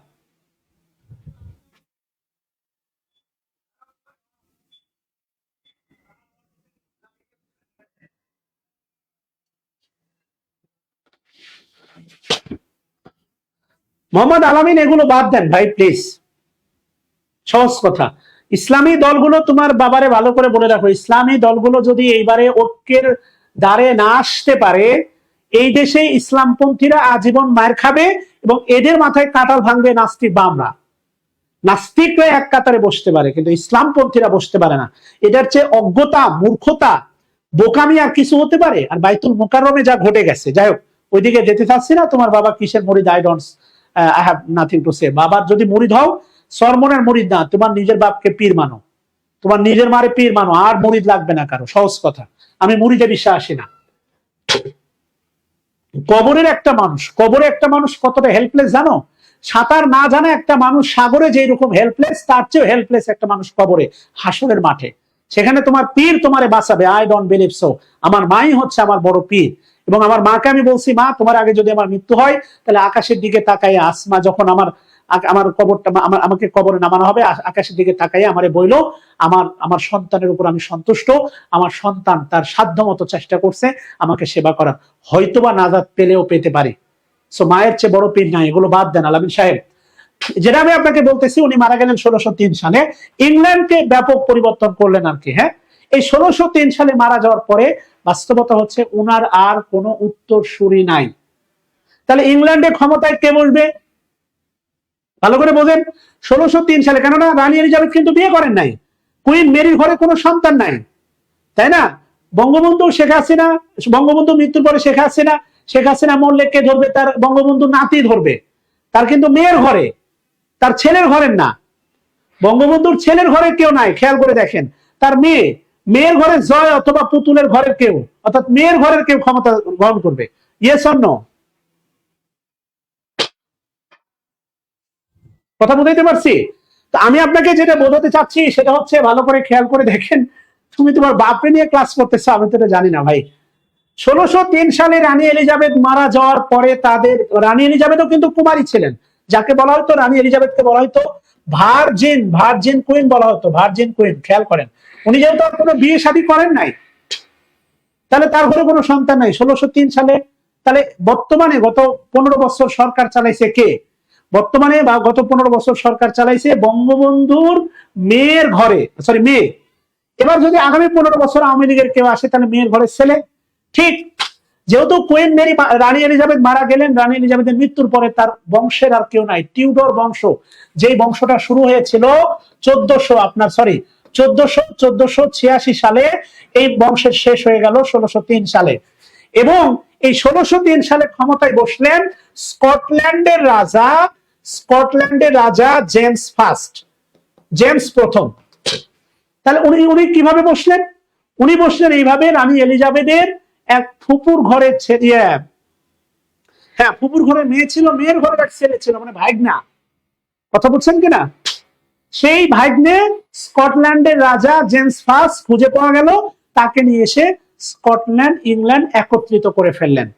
মোহাম্মদ আলামিন এগুলো বাদ দেন ভাই প্লিজ, সহজ কথা। ইসলামী দলগুলো তোমার বাবারে ভালো করে বলে রাখো, ইসলামী দলগুলো যদি এইবারে ঐক্যের দ্বারে না আসতে পারে, এই দেশে ইসলামপন্থীরা আজীবন মার খাবে এবং এদের মাথায় কাঁঠাল ভাঙবে নাস্তিক বামরা। নাস্তিকরা এক কাতারে বসতে পারে কিন্তু ইসলামপন্থীরা বসতে পারে না। এটার চেয়ে অজ্ঞতা, মূর্খতা, বোকামি আর কিছু হতে পারে? আর বাইতুল মুকাররমে যা ঘটে গেছে, যাই হোক ওইদিকে যেতে চাচ্ছি না। তোমার বাবা কিসের মুরিদ, I don't, I have nothing to say. বাবার যদি মুরিদ হও, সরমনের মুরিদ না, তোমার নিজের বাপকে পীর মানো, তোমার নিজের মারে পীর মানো, আর মুরিদ লাগবে না কারো। সহজ কথা, আমি মুরিদে বিশ্বাসী না। কবরের একটা মানুষ, কবরে একটা মানুষ কতটা হেল্পলেস জানো? সাঁতার না জানা একটা মানুষ সাগরে যে রকম হেল্পলেস, তার চেয়ে হেল্পলেস একটা মানুষ কবরে, হাসরের মাঠে। সেখানে তোমার পীর তোমারে বাঁচাবে। I don't believe so. আমার মাই হচ্ছে আমার বড় পীর। এবং আমার মাকে আমি বলছি, মা তোমার আগে যদি আমার মৃত্যু হয়, তাহলে আকাশের দিকে তাকাই আসমা, যখন আমার আমার কবরটা আমাকে কবরে নামানো হবে, আকাশের দিকে তাকাই আমারে বইলো, আমার আমার সন্তানের উপর আমি সন্তুষ্ট, আমার সন্তান তার সাধ্য মতো চেষ্টা করছে আমাকে সেবা করার, হয়তোবা নাজাত পেলেও পেতে পারি। সো মায়ের চেয়ে বড় পীর নাই। এগুলো বাদ দেন আলামিন সাহেব। যেটা আমি আপনাকে বলতেছি, উনি মারা গেলেন 1603 সালে, ইংল্যান্ডকে ব্যাপক পরিবর্তন করলেন আর কি। হ্যাঁ, এই 1603 সালে মারা যাওয়ার পরে বাস্তবতা হচ্ছে উনার আর কোনো উত্তরসূরি নাই। তাহলে ইংল্যান্ডে ক্ষমতায় কে বসবে? ভালো করে বোঝেন। 1603 সালে, কেননা রানী এলিজাবেথ কিন্তু বিয়ে করেন নাই, কুইন মেরির ঘরে কোনো সন্তান নাই, তাই না? বঙ্গবন্ধু শেখ হাসিনা, বঙ্গবন্ধু মৃত্যুর পরে শেখ হাসিনা মরলে কে ধরবে? তার বঙ্গবন্ধু নাতি ধরবে। তার কিন্তু মেয়ের ঘরে, তার ছেলের ঘরের না। বঙ্গবন্ধুর ছেলের ঘরে কেউ নাই, খেয়াল করে দেখেন। তার মেয়ের ঘরে জয় অথবা পুতুলের ঘরের কেউ, অর্থাৎ মেয়ের ঘরের কেউ ক্ষমতা গ্রহণ করবে। Yes or no? কথা বুঝাইতে পারছি? তো আমি আপনাকে যেটা বোঝাতে চাচ্ছি সেটা হচ্ছে, ভালো করে খেয়াল করে দেখেন। তুমি তোমার বাপরে নিয়ে ক্লাস করতেছো, আমি তো এটা জানি না ভাই। 1603 সালে রানী এলিজাবেথ মারা যাওয়ার পরে তাদের, রানী এলিজাবেথও কিন্তু কুমারী ছিলেন, যাকে বলা হতো, রানী এলিজাবেথকে বলা হতো ভার্জিন, ভার্জিন কুইন বলা হতো, ভার্জিন কুইন। খেয়াল করেন, উনি যেহেতু আর কোনো বিয়ে শাদী করেন নাই, তাহলে তার ঘরে কোনো সন্তান নাই 1603 সালে। তাহলে বর্তমানে গত 15 বছর সরকার চালাইছে কে? বর্তমানে বা গত 15 বছর সরকার চালাইছে বঙ্গবন্ধুর মেয়ের ঘরে, সরি মেয়ে। এবার যদি আগামী 15 বছর আওয়ামী লীগের কেউ আসে, তাহলে মেয়ের ঘরের ছেলে। ঠিক, যেহেতু কুইন মেরি, রানী এলিজাবেথ মারা গেলেন, রানী এলিজাবেথের মৃত্যুর পরে তার বংশের আর কেউ নাই। টিউডর বংশ, যেই বংশটা শুরু হয়েছিল 1486 সালে, এই বংশের শেষ হয়ে গেল 1603 সালে। এবং এই 1603 সালে ক্ষমতায় বসলেন স্কটল্যান্ডের রাজা জেমস ফার্স্ট, জেমস প্রথম। তাহলে উনি কিভাবে বসলেন? উনি বসলেন এইভাবে, রানী এলিজাবেথের এক ফুপুর ঘরে ছেড়ে, হ্যাঁ ফুপুর ঘরে মেয়ে ছিল, মেয়ের ঘরে এক ছেলে ছিল, মানে ভাইগনা। কথা বুঝছেন কিনা? সেই ভাইগনে স্কটল্যান্ডের রাজা জেমস ফার্স্ট খুঁজে পাওয়া গেল, তাকে নিয়ে এসে স্কটল্যান্ড ইংল্যান্ড একত্রিত করে ফেললেন।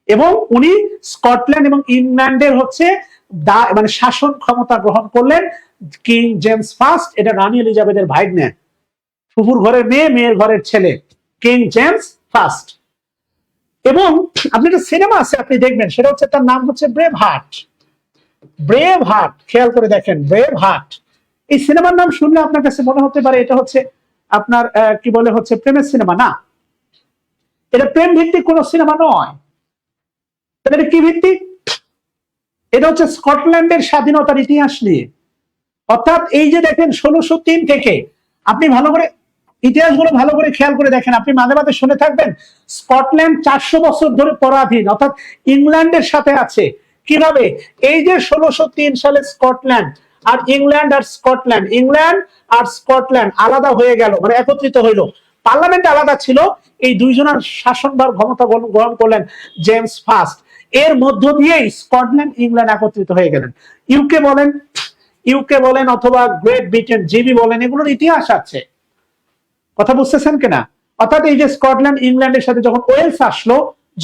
এবং উনি স্কটল্যান্ড এবং ইংল্যান্ডের হচ্ছে মানে শাসন ক্ষমতা গ্রহণ করলেন কিং জেমস ফার্স্ট। এটা রানী এলিজাবেথের ভাইগনে, ফুপুর ঘরের মেয়ে, মেয়ের ঘরের ছেলে, কিং জেমস ফার্স্ট। এবং আপনি একটা সিনেমা আছে, আপনি দেখবেন, সেটা হচ্ছে, তার নাম হচ্ছে ব্রেভ হার্ট। ব্রেভ হার্ট, খেয়াল করে দেখেন, ব্রেভ হার্ট। এই সিনেমার নাম শুনলে আপনার কাছে মনে হতে পারে এটা হচ্ছে আপনার কি বলে হচ্ছে প্রেমের সিনেমা। না, এটা প্রেম ভিত্তিক কোন সিনেমা নয়। এটা কি ভিত্তিক? এটা হচ্ছে স্কটল্যান্ডের স্বাধীনতার ইতিহাস নিয়ে। অর্থাৎ এই যে দেখেন 1603 থেকে, আপনি ভালো করে ইতিহাসগুলো ভালো করে খেয়াল করে দেখেন, আপনি মাঝে মাঝে শুনে থাকবেন স্কটল্যান্ড 400 বছর ধরে পরাধীন, অর্থাৎ ইংল্যান্ডের সাথে আছে। কিভাবে? এই যে 1603 সালে স্কটল্যান্ড আর স্কটল্যান্ড আলাদা হয়ে গেল, মানে একত্রিত হইলো, পার্লামেন্ট আলাদা ছিল। এই দুইজনের শাসনভার ক্ষমতা গ্রহণ করলেন জেমস ফার্স্ট। এর মধ্য দিয়েই স্কটল্যান্ড ইংল্যান্ড একত্রিত হয়ে গেলেন। ইউকে বলেন অথবা গ্রেট ব্রিটেন, জিবি বলেন, এগুলোর ইতিহাস আছে। কথা বুঝতেছেন কিনা? অর্থাৎ এই যে স্কটল্যান্ড ইংল্যান্ডের সাথে যখন ওয়েলস আসলো,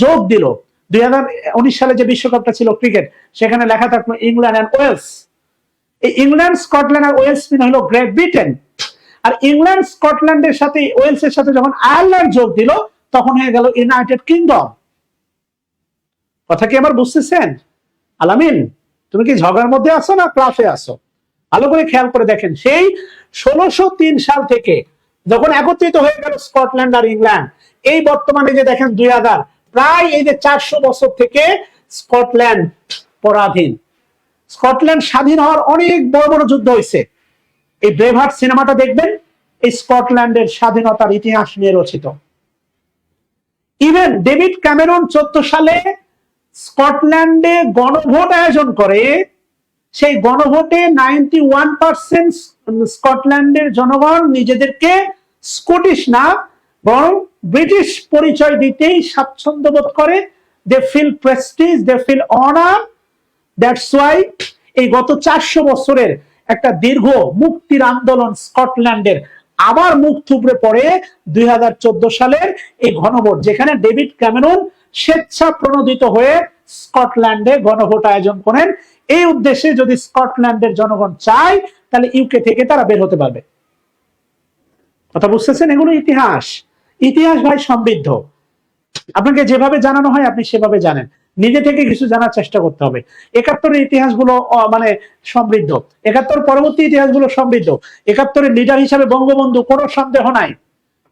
যোগ দিল, 2019 সালে যে বিশ্বকাপটা ছিল ক্রিকেট, সেখানে লেখা থাকলো ইংল্যান্ড অ্যান্ড ওয়েলস। এই ইংল্যান্ড, স্কটল্যান্ড আর ওয়েলস মিন হলো গ্রেট ব্রিটেন। আর ইংল্যান্ড স্কটল্যান্ডের সাথে ওয়েলসের সাথে যখন আয়ারল্যান্ড যোগ দিল, তখন হয়ে গেল ইউনাইটেড কিংডম। কথা কি আবার বুঝতেছেন? আলামিন, তুমি কি ঝগড়ার মধ্যে আসো না ক্লাসে আসো? ভালো করে খেয়াল করে দেখেন, সেই 1603 সাল থেকে যখন একত্রিত হয়ে গেল স্কটল্যান্ড আর ইংল্যান্ড, এই বর্তমানে যে দেখেন 2000, প্রায় এই যে 400 বছর থেকে স্কটল্যান্ড পরাধীন। স্কটল্যান্ড স্বাধীন হওয়ার অনেক বড় বড় যুদ্ধ হয়েছে। এই ব্রেভহার্ট সিনেমাটা দেখবেন, এই স্কটল্যান্ডের স্বাধীনতার ইতিহাস নিয়ে রচিত। ইভেন ডেভিড ক্যামেরন 14 সালে স্কটল্যান্ডে গণভোট আয়োজন করে। সেই গণভোটে 91% স্কটল্যান্ডের জনগণ নিজেদেরকে স্কটিশ না বরং ব্রিটিশ পরিচয় দিতেই স্বাচ্ছন্দ্য বোধ করে। They feel prestige, they feel honour. That's why এই গত 400 বছরের একটা দীর্ঘ মুক্তির আন্দোলন স্কটল্যান্ডের আবার মুখ থুবড়ে পড়ে 2014 সালের এই গণভোট, যেখানে ডেভিড ক্যামেরন স্বেচ্ছা প্রণোদিত হয়ে স্কটল্যান্ডে গণভোট আয়োজন করেন। এই উদ্দেশ্যে যদি স্কটল্যান্ডের জনগণ চায়, তাহলে ইউকে থেকে তারা বের হতে পারবে। কথা বুঝতেছেন? এগুলো ইতিহাস। ইতিহাস ভাই সমৃদ্ধ। আপনাকে যেভাবে জানানো হয় আপনি সেভাবে জানেন, নিজে থেকে কিছু জানার চেষ্টা করতে হবে। 71-এর ইতিহাসগুলো মানে সমৃদ্ধ, 71 পরবর্তী ইতিহাসগুলো সমৃদ্ধ। 71-এর লিডার হিসাবে বঙ্গবন্ধু, কোনো সন্দেহ নাই।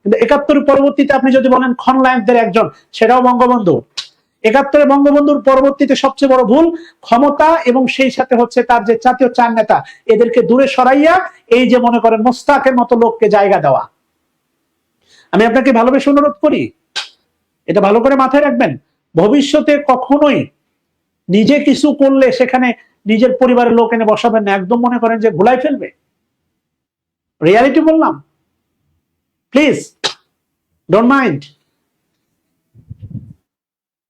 কিন্তু 71 পরবর্তীতে আপনি যদি বলেন খলনায়কদের একজন, সেটাও বঙ্গবন্ধু। 71-এ বঙ্গবন্ধুর পরবর্তীতে সবচেয়ে বড় ভুল ক্ষমতা এবং সেই সাথে হচ্ছে তার যে জাতীয় চার নেতা, এদেরকে দূরে সরাইয়া এই যে মনে করেন মোস্তাকের মতো লোককে জায়গা দেওয়া। আমি আপনাকে ভালোবেসে অনুরোধ করি, এটা ভালো করে মাথায় রাখবেন। ভবিষ্যতে কখনোই নিজে কিছু করলে সেখানে নিজের পরিবারের লোক এনে বসাবেন না, একদম মনে করেন যে ভুলাই ফেলবে। রিয়ালিটি বললাম, প্লিজ ডোন্ট মাইন্ড।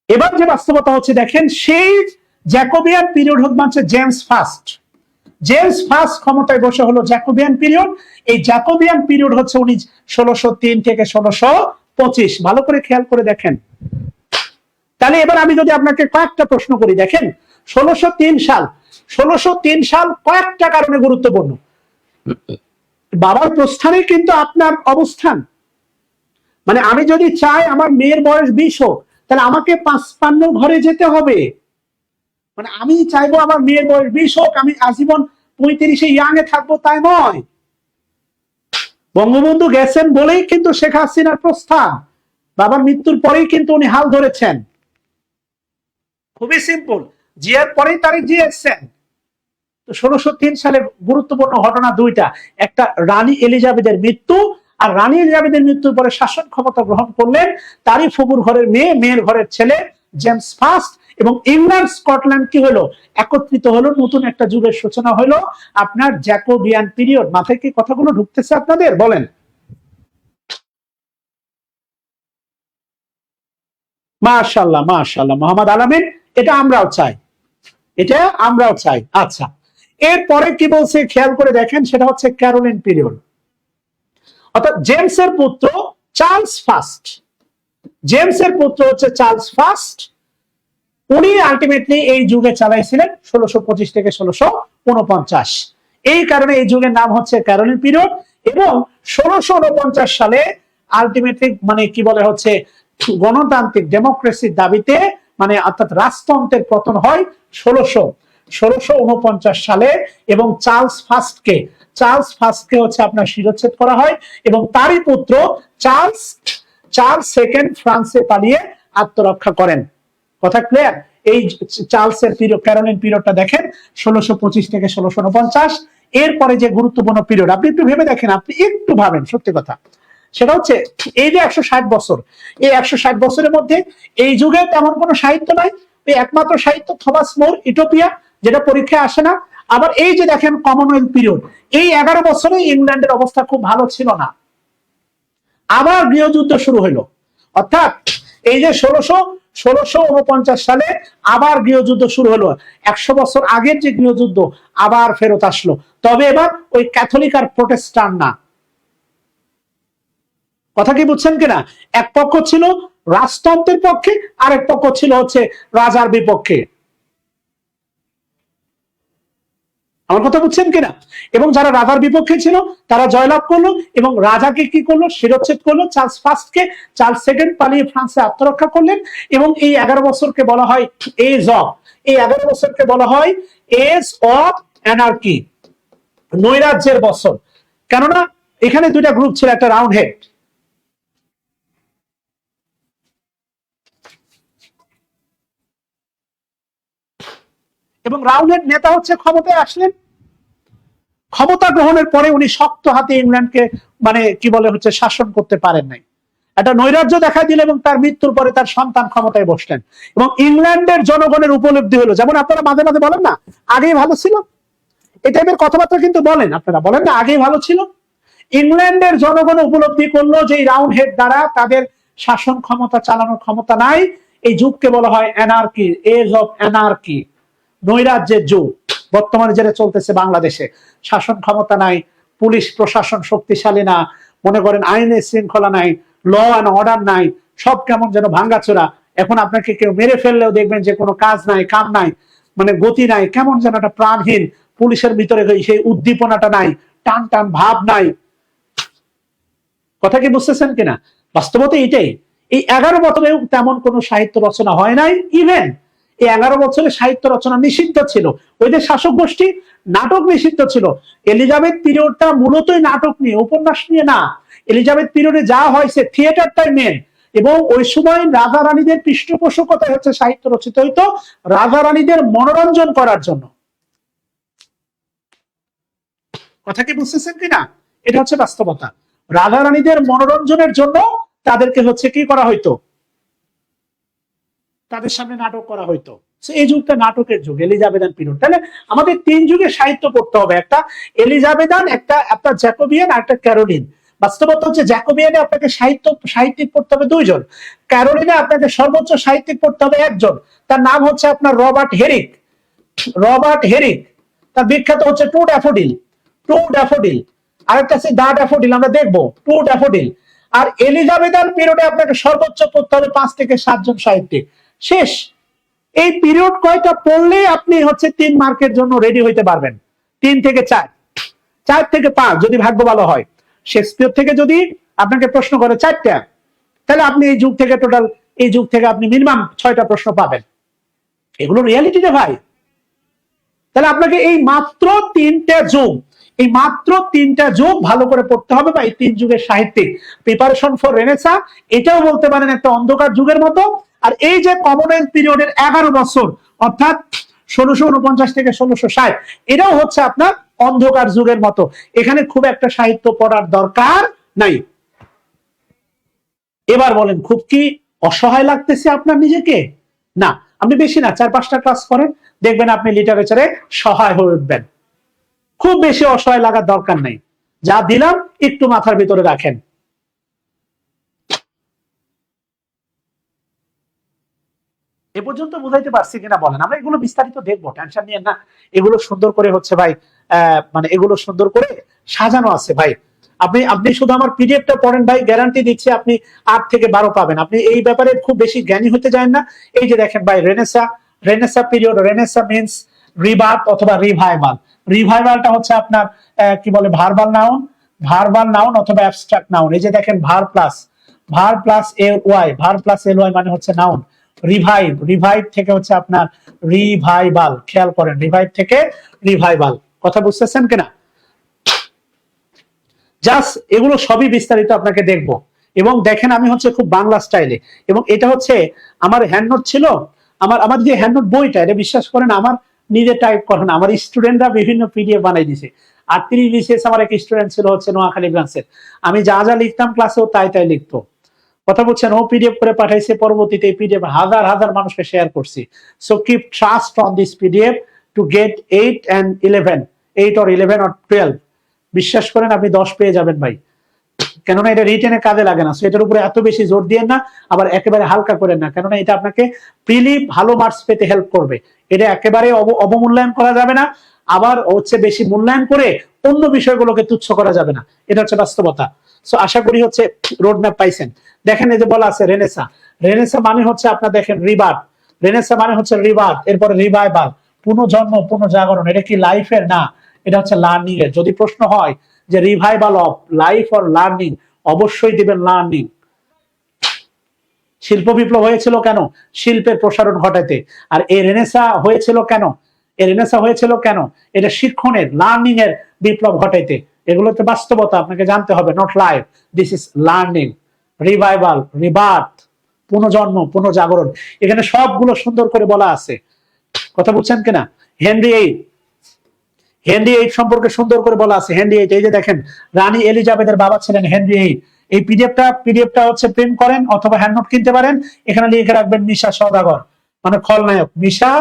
এবার যে বাস্তবতা হচ্ছে দেখেন, সেই জ্যাকোবিয়ান পিরিয়ড হচ্ছে জেমস ফার্স্ট। জেমস ফার্স্ট ক্ষমতায় বসে হলো জ্যাকোবিয়ান পিরিয়ড। এই জ্যাকোবিয়ান পিরিয়ড হচ্ছে 1603 থেকে 1625। ভালো করে খেয়াল করে দেখেন। তাহলে এবার আমি যদি আপনাকে কয়েকটা প্রশ্ন করি, দেখেন 1603 সাল কয়েকটা কারণে গুরুত্বপূর্ণ। বাবার প্রস্থানে কিন্তু আপনার অবস্থান, মানে আমি যদি চাই আমার মেয়ের বয়স 20 হোক, তাহলে আমাকে 55 ঘরে যেতে হবে। মানে আমি চাইবো আমার মেয়ের বয়স 20 হোক, আমি আজীবন 35-এ ইয়াং এ থাকবো, তাই নয়। বঙ্গবন্ধু গেছেন বলেই কিন্তু শেখ হাসিনার প্রস্থান, বাবার মৃত্যুর পরেই কিন্তু উনি হাল ধরেছেন। খুবই সিম্পল, জিয়ার পরেই তারিখ জি এসছেন। তো 1603 সালে গুরুত্বপূর্ণ ঘটনা দুইটা, একটা রানী এলিজাবেথের মৃত্যু, আর রানী এলিজাবেথের মৃত্যুর পরে শাসন ক্ষমতা গ্রহণ করলেন তারই ফুপুর ঘরের মেয়ে, মেয়ের ঘরের ছেলে জেমস ফার্স্ট। এবং ইংল্যান্ড স্কটল্যান্ড কি হলো, একত্রিত হলো, নতুন একটা যুগের সূচনা হলো, আপনার জ্যাকোবিয়ান পিরিয়ড। মাথায় কি কথাগুলো ঢুকতেছে আপনাদের? বলেন। মাশাআল্লাহ মাশাআল্লাহ মোহাম্মদ আলামিন, এটা আমরাও চাই, এটা আমরাও চাই। আচ্ছা, এরপরে কি বলছে খেয়াল করে দেখেন, সেটা হচ্ছে ক্যারোলিন পিরিয়ড, অর্থাৎ জেমসের পুত্র চার্লস ফার্স্ট। জেমসের পুত্র হচ্ছে চার্লস ফার্স্ট। উনি আলটিমেটলি এই যুগে চালাইছিলেন 1625 থেকে 1649। এই কারণে এই যুগের নাম হচ্ছে ক্যারোলিন পিরিয়ড। এবং 1649 সালে আলটিমেটলি মানে কি বলে হচ্ছে গণতান্ত্রিক ডেমোক্রেসির দাবিতে, মানে অর্থাৎ রাজতন্ত্রের পতন হয় 1649 সালে। এবং চার্লস ফার্স্টকে হচ্ছে আপনার শিরচ্ছেদ করা হয় এবং তারই পুত্র চার্লস সেকেন্ড ফ্রান্সে পালিয়ে আত্মরক্ষা করেন। কথা ক্লিয়ার? এই চার্লসের পিরিয়ড, ক্যারোলিন পিরিয়ডটা দেখেন 1625 থেকে 1649। এরপরে যে গুরুত্বপূর্ণ পিরিয়ড, আপনি একটু ভেবে দেখেন, আপনি একটু ভাবেন, সত্যি কথা, সেটা হচ্ছে এই যে 160 বছর, এই 160 বছরের মধ্যে এই যুগে তেমন কোনো সাহিত্য নাই। এই একমাত্র সাহিত্য থমাস মোর ইউটোপিয়া, যেটা পরীক্ষায় আসে না। আবার এই যে দেখেন কমনওয়েলথ পিরিয়ড, এই 11 বছরে ইংল্যান্ডের অবস্থা খুব ভালো ছিল না, আবার গৃহযুদ্ধ শুরু হলো। অর্থাৎ এই যে 1649 সালে আবার গৃহযুদ্ধ শুরু হলো, 100 বছর আগের যে গৃহযুদ্ধ আবার ফেরত আসলো। তবে এবার ওই ক্যাথলিক আর প্রোটেস্টান্ট না। কথা কি বুঝছেন কিনা? এক পক্ষ ছিল রাজতন্ত্রের পক্ষে, আরেক পক্ষ ছিল হচ্ছে রাজার বিপক্ষে। আমার কথা বুঝছেন কিনা? এবং যারা রাজার বিপক্ষে ছিল তারা জয়লাভ করলো এবং রাজাকে কি করলো, শিরচ্ছেদ করলো। চার্লস ফার্স্টকে চার্লস সেকেন্ড পালিয়ে ফ্রান্সে আত্মরক্ষা করলেন এবং এই 11 বছরকে বলা হয় এজ অফ, এই 11 বছরকে বলা হয় এজ অফ অ্যানার্কি, নৈরাজ্যের বছর। কেননা এখানে দুইটা গ্রুপ ছিল, একটা রাউন্ড হেড, এবং রাউন্ড হেড নেতা হচ্ছে ক্ষমতায় আসলেন। ক্ষমতা গ্রহণের পরে উনি শক্ত হাতে ইংল্যান্ডকে মানে কি বলে হচ্ছে শাসন করতে পারেন নাই, একটা নৈরাজ্য দেখা দিল এবং তার মৃত্যুর পরে তার সন্তান ক্ষমতায় বসলেন এবং ইংল্যান্ডের জনগণের উপলব্ধি হলো, যেমন আপনারা মাঝে মাঝে বলেন না আগেই ভালো ছিল, এই টাইপের কথাবার্তা কিন্তু বলেন, আপনারা বলেন না আগেই ভালো ছিল। ইংল্যান্ডের জনগণ উপলব্ধি করলো যে রাউন্ড হেড দ্বারা তাদের শাসন ক্ষমতা চালানোর ক্ষমতা নাই। এই যুগকে বলা হয় অ্যানার্কি, এজ অফ অ্যানার্কি, নৈরাজ্যের যুগ। বর্তমানে যেটা চলতেছে বাংলাদেশে, শাসন ক্ষমতা নাই, পুলিশ প্রশাসন শক্তিশালী না, মনে করেন আইনের শৃঙ্খলা নাই, ল অ্যান্ড অর্ডার নাই, সব কেমন যেন ভাঙ্গাচোরা। এখন আপনাকে কেউ মেরে ফেললেও দেখবেন যে কোনো কাজ নাই, কাম নাই, মানে গতি নাই, কেমন যেন একটা প্রাণহীন। পুলিশের ভিতরে সেই উদ্দীপনাটা নাই, টান টান ভাব নাই। কথা কি বুঝতেছেন কিনা? বাস্তবতা এটাই। এই 11 বছরেও তেমন কোনো সাহিত্য রচনা হয় নাই। ইভেন এই 11 বছরে সাহিত্য রচনা নিষিদ্ধ ছিল। ওই যে শাসক গোষ্ঠী, নাটক নিষিদ্ধ ছিল। এলিজাবেথ পিরিয়ডটা মূলতই নাটক নিয়ে, উপন্যাস নিয়ে না। এলিজাবেথ পিরিয়ডে যা হয়েছে থিয়েটারটাই মেন, এবং ওই সময় রাজা রানীদের পৃষ্ঠপোষকতায় হচ্ছে সাহিত্য রচিত হইতো রাজা রানীদের মনোরঞ্জন করার জন্য। কথা কি বুঝতেছেন কিনা? এটা হচ্ছে বাস্তবতা। রাজা রানীদের মনোরঞ্জনের জন্য তাদেরকে হচ্ছে কি করা হইতো, তাদের সামনে নাটক করা হইতো। এই যুগটা নাটকের যুগ, এলিজাবেথান পিরিয়ড। তাহলে আমাদের 3 যুগে সাহিত্য পড়তে হবে, একটা এলিজাবেথান, একটা আপনার জ্যাকোবিয়ান, আর একটা ক্যারোলিন। বাস্তবতা হচ্ছে জ্যাকোবিয়ানে আপনাকে সাহিত্যিক পড়তে হবে 2 জন, ক্যারোলিনে আপনাকে সর্বোচ্চ সাহিত্যিক পড়তে হবে 1 জন। তার নাম হচ্ছে আপনার রবার্ট হেরিক। রবার্ট হেরিক, তার বিখ্যাত হচ্ছে টু ড্যাফোডিল, টু ড্যাফোডিল, আরেকটা আছে দা ড্যাফোডিল, আমরা দেখবো টু ড্যাফোডিল। আর এলিজাবেথান পিরিয়ডে আপনাকে সর্বোচ্চ পড়তে হবে 5 থেকে 7 জন সাহিত্যিক। শেষ। এই পিরিয়ড কয়টা পড়লে আপনি হচ্ছে 3 মার্কের জন্য রেডি হইতে পারবেন, 3 থেকে 4, 4 থেকে 5 যদি ভাগ্য ভালো হয়। শেক্সপিয়র থেকে যদি আপনাকে প্রশ্ন করে 4টা, তাহলে আপনি এই যুগ থেকে টোটাল, এই যুগ থেকে আপনি মিনিমাম 6টা প্রশ্ন পাবেন। এগুলো রিয়ালিটি রে ভাই। তাহলে আপনাকে এই মাত্র 3টা যুগ, এই মাত্র 3টা যুগ ভালো করে পড়তে হবে, বা এই 3 যুগের সাহিত্যিক প্রিপারেশন ফর রেনেসা, এটাও বলতে পারেন একটা অন্ধকার যুগের মতো। আর এই যে কমনওয়েলথ পিরিয়ডের 11 বছর, অর্থাৎ 1649 থেকে 1660, এটাও হচ্ছে আপনার অন্ধকার যুগের মতো। এখানে খুব একটা সাহিত্য পড়ার দরকার নাই। এবার বলেন, খুব কি অসহায় লাগতেছে আপনার নিজেকে? না, আপনি বেশি না 4-5টা ক্লাস করেন, দেখবেন আপনি লিটারেচারে সহায় হয়ে উঠবেন। খুব বেশি অসহায় লাগার দরকার নেই। যা দিলাম একটু মাথার ভিতরে রাখেন। এ পর্যন্ত বুঝাইতে পারছি কিনা বলেন? আমরা এগুলো বিস্তারিত দেখবো, টেনশন নিয়ে না। এগুলো সুন্দর করে হচ্ছে ভাই, মানে এগুলো সুন্দর করে সাজানো আছে ভাই। আপনি আপনি শুধু আমার পিডিএফটা পড়েন ভাই, গ্যারান্টি দিচ্ছি আপনি 8 থেকে 12 পাবেন। আপনি এই ব্যাপারে খুব বেশি জ্ঞানী হতে যায় না। এই যে দেখেন ভাই, Renaissance, Renaissance period, Renaissance means rebirth অথবা রিভাইভাল। রিভাইভালটা হচ্ছে আপনার কি বলে, ভার্বাল নাউন, ভার্বাল নাউন অথবা অ্যাবস্ট্রাক্ট নাউন। এই যে দেখেন ভার প্লাস এল ওয়াই, ভার প্লাস এল ওয়াই মানে হচ্ছে নাউন। রিভাইভ, রিভাইভ থেকে হচ্ছে আপনার রিভাইভাল। খেয়াল করেন, রিভাইভ থেকে রিভাইভাল। কথা বুঝতেছেন কিনা? জাস্ট এগুলো সবই বিস্তারিত আপনাকে দেখবো। এবং দেখেন আমি হচ্ছে খুব বাংলা স্টাইলে, এবং এটা হচ্ছে আমার হ্যান্ড নোট ছিল। আমার যে হ্যান্ড নোট বইটা, এটা বিশ্বাস করেন আমার নিজে টাইপ করেন, আমার স্টুডেন্টরা বিভিন্ন পিডিএফ বানাই দিছে। 38 বিসিএস আমার এক স্টুডেন্ট ছিল হচ্ছে নোয়াখালী ব্রাঞ্চের। আমি যা যা লিখতাম ক্লাসেও তাই তাই লিখতো। কথা বলছেন, ও পিডিএফ করে পাঠাইছে, পরবর্তীতে এই পিডিএফ হাজার হাজার মানুষকে শেয়ার করছি। So keep trust on this PDF to get 8 and 11, 8 or 11 or 12। বিশ্বাস করেন আপনি 10 পেয়ে যাবেন ভাই। কেননা এটা রিটেনে কাজে লাগে না। সো এটার উপরে এত বেশি জোর দিয়েন না, আবার একেবারে হালকা করেন না, কেননা এটা আপনাকে প্রিলি ভালো মার্কস পেতে হেল্প করবে। এটা একেবারে অবমূল্যায়ন করা যাবে না, আবার হচ্ছে বেশি মূল্যায়ন করে অন্য বিষয়গুলোকে তুচ্ছ করা যাবে না। এটা হচ্ছে বাস্তবতা। সো আশা করি হচ্ছে রোড ম্যাপ পাইছেন। দেখেন এই যে বলা আছে রেনেসা, রেনেসা মানে হচ্ছে আপনার দেখেন রিবার্থ, রেনেসা মানে হচ্ছে রিবার্থ, এরপরে রিভাইভাল, পুনর্জন্ম, পুনর্জাগরণ। এটা কি লাইফের? না, এটা হচ্ছে লার্নিং এর। যদি প্রশ্ন হয় যে revival of life or learning, অবশ্যই দিবেন লার্নিং। শিল্প বিপ্লব হয়েছিল কেন? শিল্পের প্রসারণ ঘটাইতে। আর এই রেনেসা হয়েছিল কেন? এই রেনেসা হয়েছিল কেন? এটা শিক্ষণের, লার্নিং এর বিপ্লব ঘটাইতে। এগুলো তো বাস্তবতা, আপনাকে জানতে হবে। Not life, this is learning. Revival, rebirth, পুনর্জন্ম, পুনর্জাগরণ, এখানে সবগুলো সুন্দর করে বলা আছে। কথা বুঝছেন কিনা? হেনরি এইট, হেনরি এইট সম্পর্কে সুন্দর করে বলা আছে। হেনরি এইট, এই যে দেখেন, রানী এলিজাবেথের বাবা ছিলেন হেনরি এইট। এই পিডিএফটা হচ্ছে প্রিন্ট করেন অথবা হ্যান্ডনোট কিনতে পারেন। এখানে লিখে রাখবেন মিশা সওদাগর, মানে খলনায়ক মিশা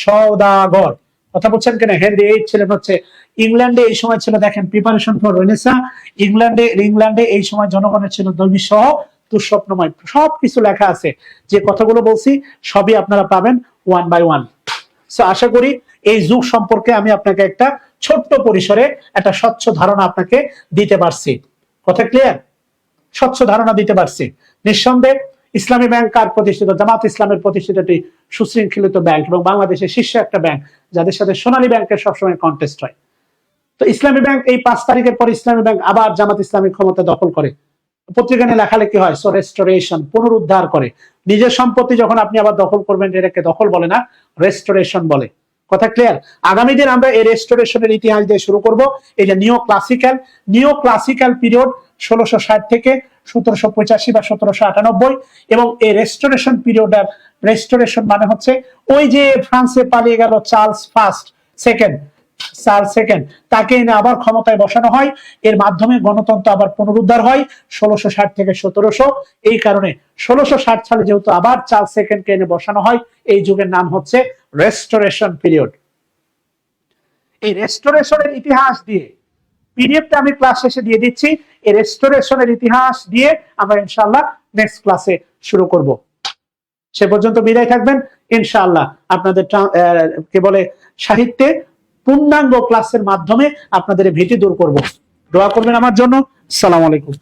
সওদাগর। কথা বলছেন কিনা? হেনরি এইট ছিলেন হচ্ছে ইংল্যান্ডে, এই সময় ছিল দেখেন প্রিপারেশন ফর রেনেসা। ইংল্যান্ডে এই সময় জনগণের ছিল দৈবিসহ দুঃস্বপ্নময়। সবকিছু লেখা আছে, যে কথাগুলো বলছি সবই আপনারা পাবেন ওয়ান বাই ওয়ান। সো আশা করি এই যুগ সম্পর্কে আমি আপনাকে একটা ছোট্ট পরিসরে একটা স্বচ্ছ ধারণা আপনাকে দিতে পারছি। কথা ক্লিয়ার? স্বচ্ছ ধারণা দিতে পারছি। নিঃসন্দেহে ইসলামী ব্যাংক কার প্রতিষ্ঠিত? জামাত ইসলামের প্রতিষ্ঠিত একটি সুশৃঙ্খলিত ব্যাংক এবং বাংলাদেশের শীর্ষ একটা ব্যাংক, যাদের সাথে সোনালী ব্যাংকের সবসময় কন্টেস্ট হয়। তো ইসলামী ব্যাংক এই 5 তারিখের পর ইসলামী ব্যাংক আবার জামাত ইসলামী ক্ষমতা দখল করে। পত্রিকা নিয়ে লেখালেখি হয়, সো রেস্টোরেশন, পুনরুদ্ধার করে। নিজের সম্পত্তি যখন আপনি আবার দখল করবেন, এটাকে দখল বলে না, রেস্টোরেশন বলে। কথা ক্লিয়ার? আগামী দিন আমরা এই রেস্টোরেশনের ইতিহাস দিয়ে শুরু করব। এই যে নিও ক্লাসিক্যাল পিরিয়ড 1660 থেকে 1785 বা 1798, এবং এই রেস্টোরেশন পিরিয়ড, রেস্টোরেশন মানে হচ্ছে ওই যে ফ্রান্সে পালিয়ে গেল চার্লস সেকেন্ড, তাকে এনে আবার ক্ষমতায় বসানো হয়। এর মাধ্যমে গণতন্ত্র আবার পুনরুদ্ধার হয় 1660 থেকে 1700। এই কারণে 1660 সালে যেহেতু আবার চার্লস সেকেন্ডকে এনে বসানো হয়, এই যুগের নাম হচ্ছে রেস্টোরেশন পিরিয়ড। এই রেস্টোরেশনের ইতিহাস দিয়ে পিডিএফটা আমি ক্লাস শেষে দিয়ে দিচ্ছি। এই রেস্টোরেশনের ইতিহাস দিয়ে আমরা ইনশাআল্লাহ নেক্সট ক্লাসে শুরু করব। সে পর্যন্ত বিদায় থাকবেন ইনশাআল্লাহ। আপনাদের কে বলে সাহিত্যে পূর্ণাঙ্গ ক্লাসের মাধ্যমে আপনাদের ভীতি দূর করব। দোয়া করবেন আমার জন্য। আসসালামু আলাইকুম।